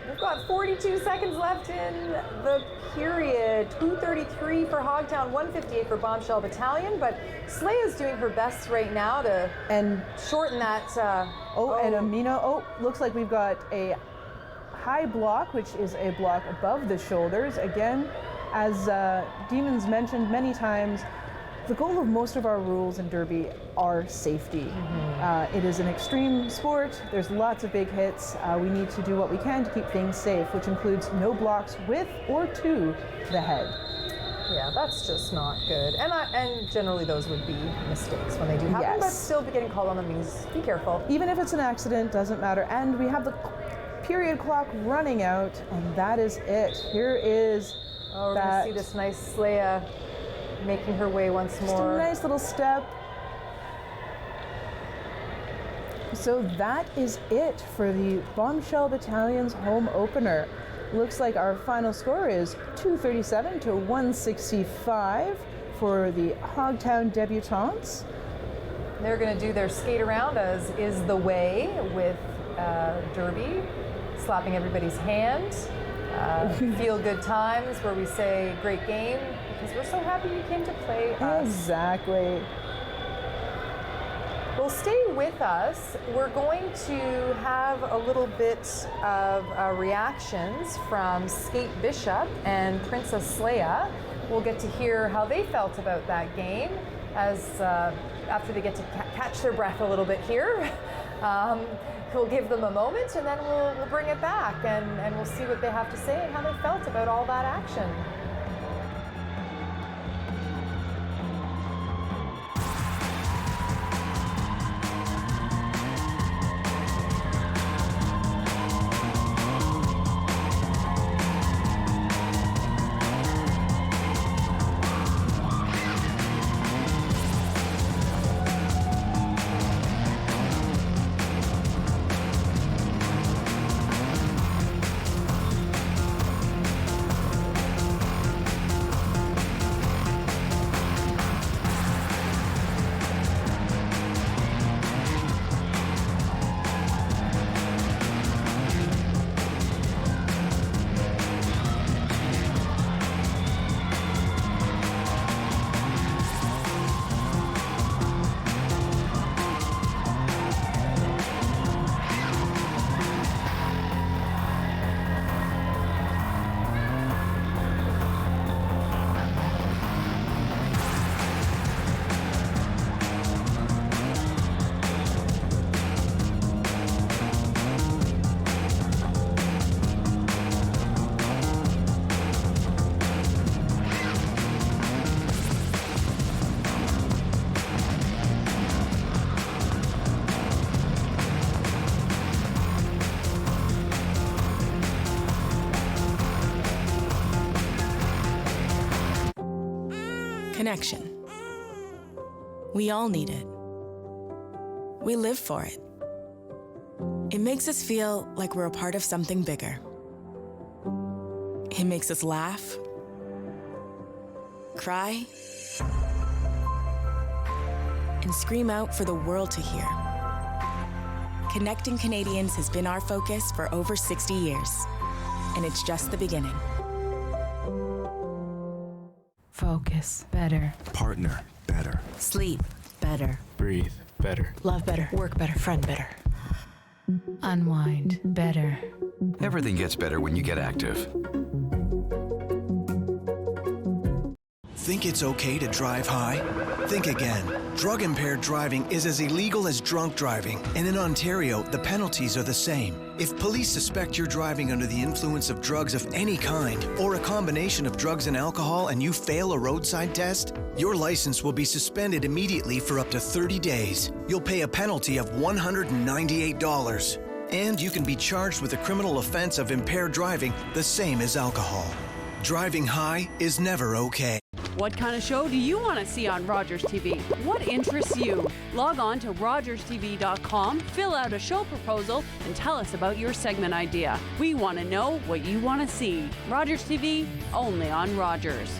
We've got 42 seconds left in the period. 2:33 for Hogtown, 1:58 for Bombshell Battalion. But Slaya's doing her best right now to shorten that. And Amina, looks like we've got a high block, which is a block above the shoulders. Again, as Demons mentioned many times, the goal of most of our rules in Derby are safety. It is an extreme sport. There's lots of big hits. We need to do what we can to keep things safe, which includes no blocks with or to the head. Yeah, that's just not good. And generally those would be mistakes when they do happen, but still getting called on them means be careful. Even if it's an accident, doesn't matter. And we have the period clock running out, and that is it. Here is we're gonna see this nice Slaya making her way once more. Just a nice little step. So that is it for the Bombshell Battalion's home opener. Looks like our final score is 237 to 165 for the Hogtown Debu-Taunts. They're going to do their skate around, as is the way with Derby, slapping everybody's hand. Feel good times where we say great game because we're so happy you came to play us. Exactly. Well, stay with us. We're going to have a little bit of reactions from Skate Bishop and Princess Slaya. We'll get to hear how they felt about that game as after they get to catch their breath a little bit here. We'll give them a moment and then we'll bring it back and we'll see what they have to say and how they felt about all that action. Connection. We all need it. We live for it. It makes us feel like we're a part of something bigger. It makes us laugh, cry, and scream out for the world to hear. Connecting Canadians has been our focus for over 60 years, and it's just the beginning. Focus better. Partner better. Sleep better. Breathe better. Love better. Work better. Friend better. Unwind better. Everything gets better when you get active. Think it's okay to drive high? Think again. Drug-impaired driving is as illegal as drunk driving, and in Ontario, the penalties are the same. If police suspect you're driving under the influence of drugs of any kind, or a combination of drugs and alcohol, and you fail a roadside test, your license will be suspended immediately for up to 30 days. You'll pay a penalty of $198. And you can be charged with a criminal offense of impaired driving, the same as alcohol. Driving high is never okay. What kind of show do you want to see on Rogers TV? What interests you? Log on to rogerstv.com, fill out a show proposal, and tell us about your segment idea. We want to know what you want to see. Rogers TV, only on Rogers.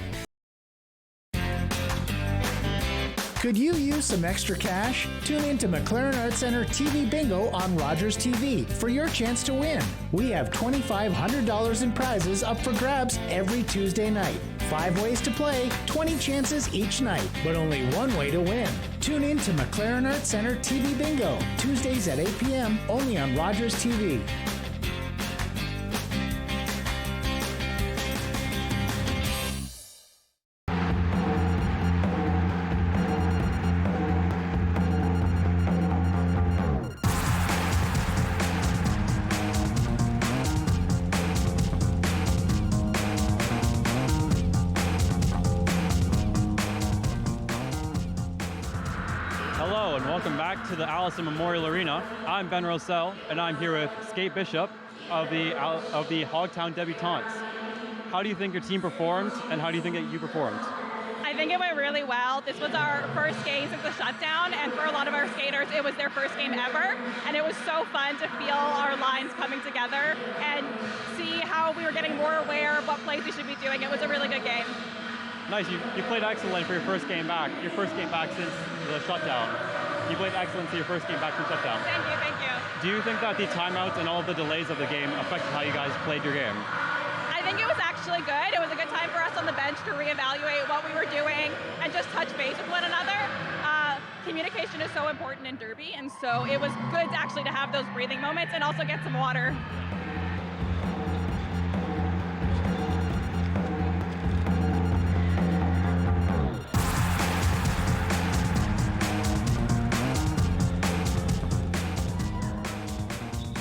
Could you use some extra cash? Tune in to McLaren Arts Center TV Bingo on Rogers TV for your chance to win. We have $2,500 in prizes up for grabs every Tuesday night. 5 ways to play, 20 chances each night, but only one way to win. Tune in to McLaren Arts Center TV Bingo, Tuesdays at 8 p.m. only on Rogers TV. Hello and welcome back to the Alliston Memorial Arena. I'm Ben Rossell and I'm here with Skate Bishop of the Hogtown Debu-Taunts. How do you think your team performed and how do you think that you performed? I think it went really well. This was our first game since the shutdown, and for a lot of our skaters, it was their first game ever, and it was so fun to feel our lines coming together and see how we were getting more aware of what plays we should be doing. It was a really good game. Nice, you played excellent for your first game back. Your first game back since the shutdown. You played excellent for your first game back from shutdown. Thank you, thank you. Do you think that the timeouts and all of the delays of the game affected how you guys played your game? I think it was actually good. It was a good time for us on the bench to reevaluate what we were doing and just touch base with one another. Communication is so important in Derby, and so it was good actually to have those breathing moments and also get some water.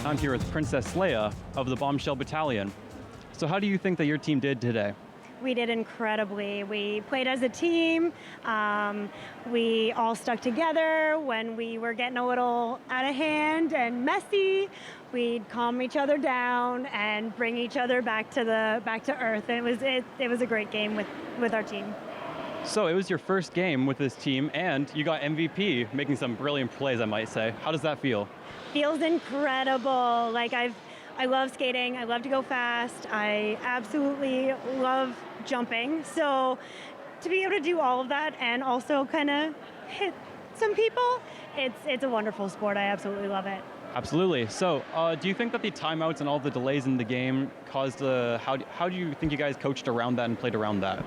I'm here with Princess Leia of the Bombshell Battalion. So how do you think that your team did today? We did incredibly. We played as a team. We all stuck together. When we were getting a little out of hand and messy, we'd calm each other down and bring each other back to earth. It was a great game with our team. So it was your first game with this team and you got MVP, making some brilliant plays, I might say. How does that feel? Feels incredible. I love skating. I love to go fast. I absolutely love jumping. So to be able to do all of that and also kind of hit some people, it's a wonderful sport. I absolutely love it. Absolutely. So do you think that the timeouts and all the delays in the game caused how do you think you guys coached around that and played around that?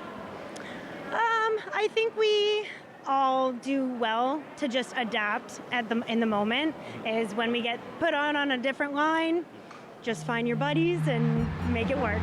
I think we all do well to just adapt in the moment. Is when we get put on a different line, just find your buddies and make it work.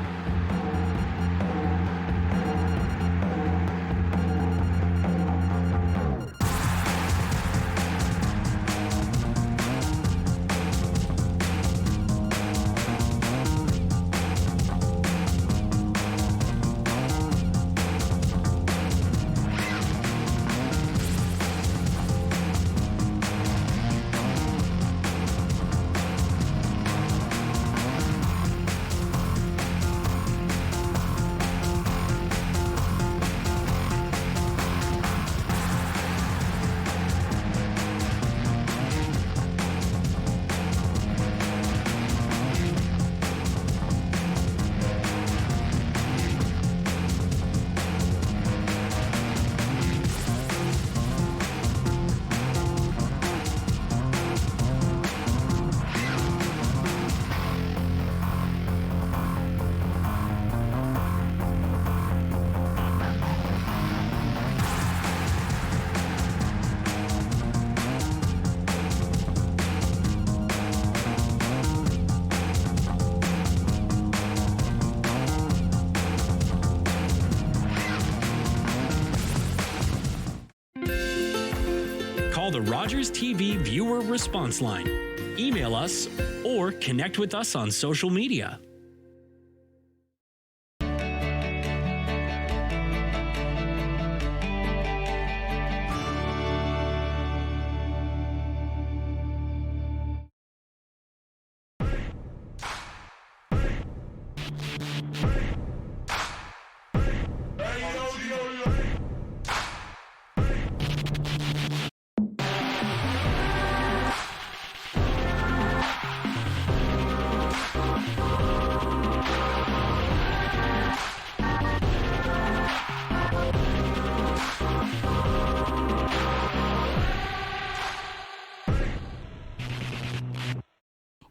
Call the Rogers TV Viewer Response Line. Email us or connect with us on social media.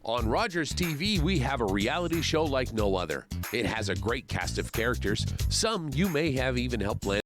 On Rogers TV, we have a reality show like no other. It has a great cast of characters. Some you may have even helped land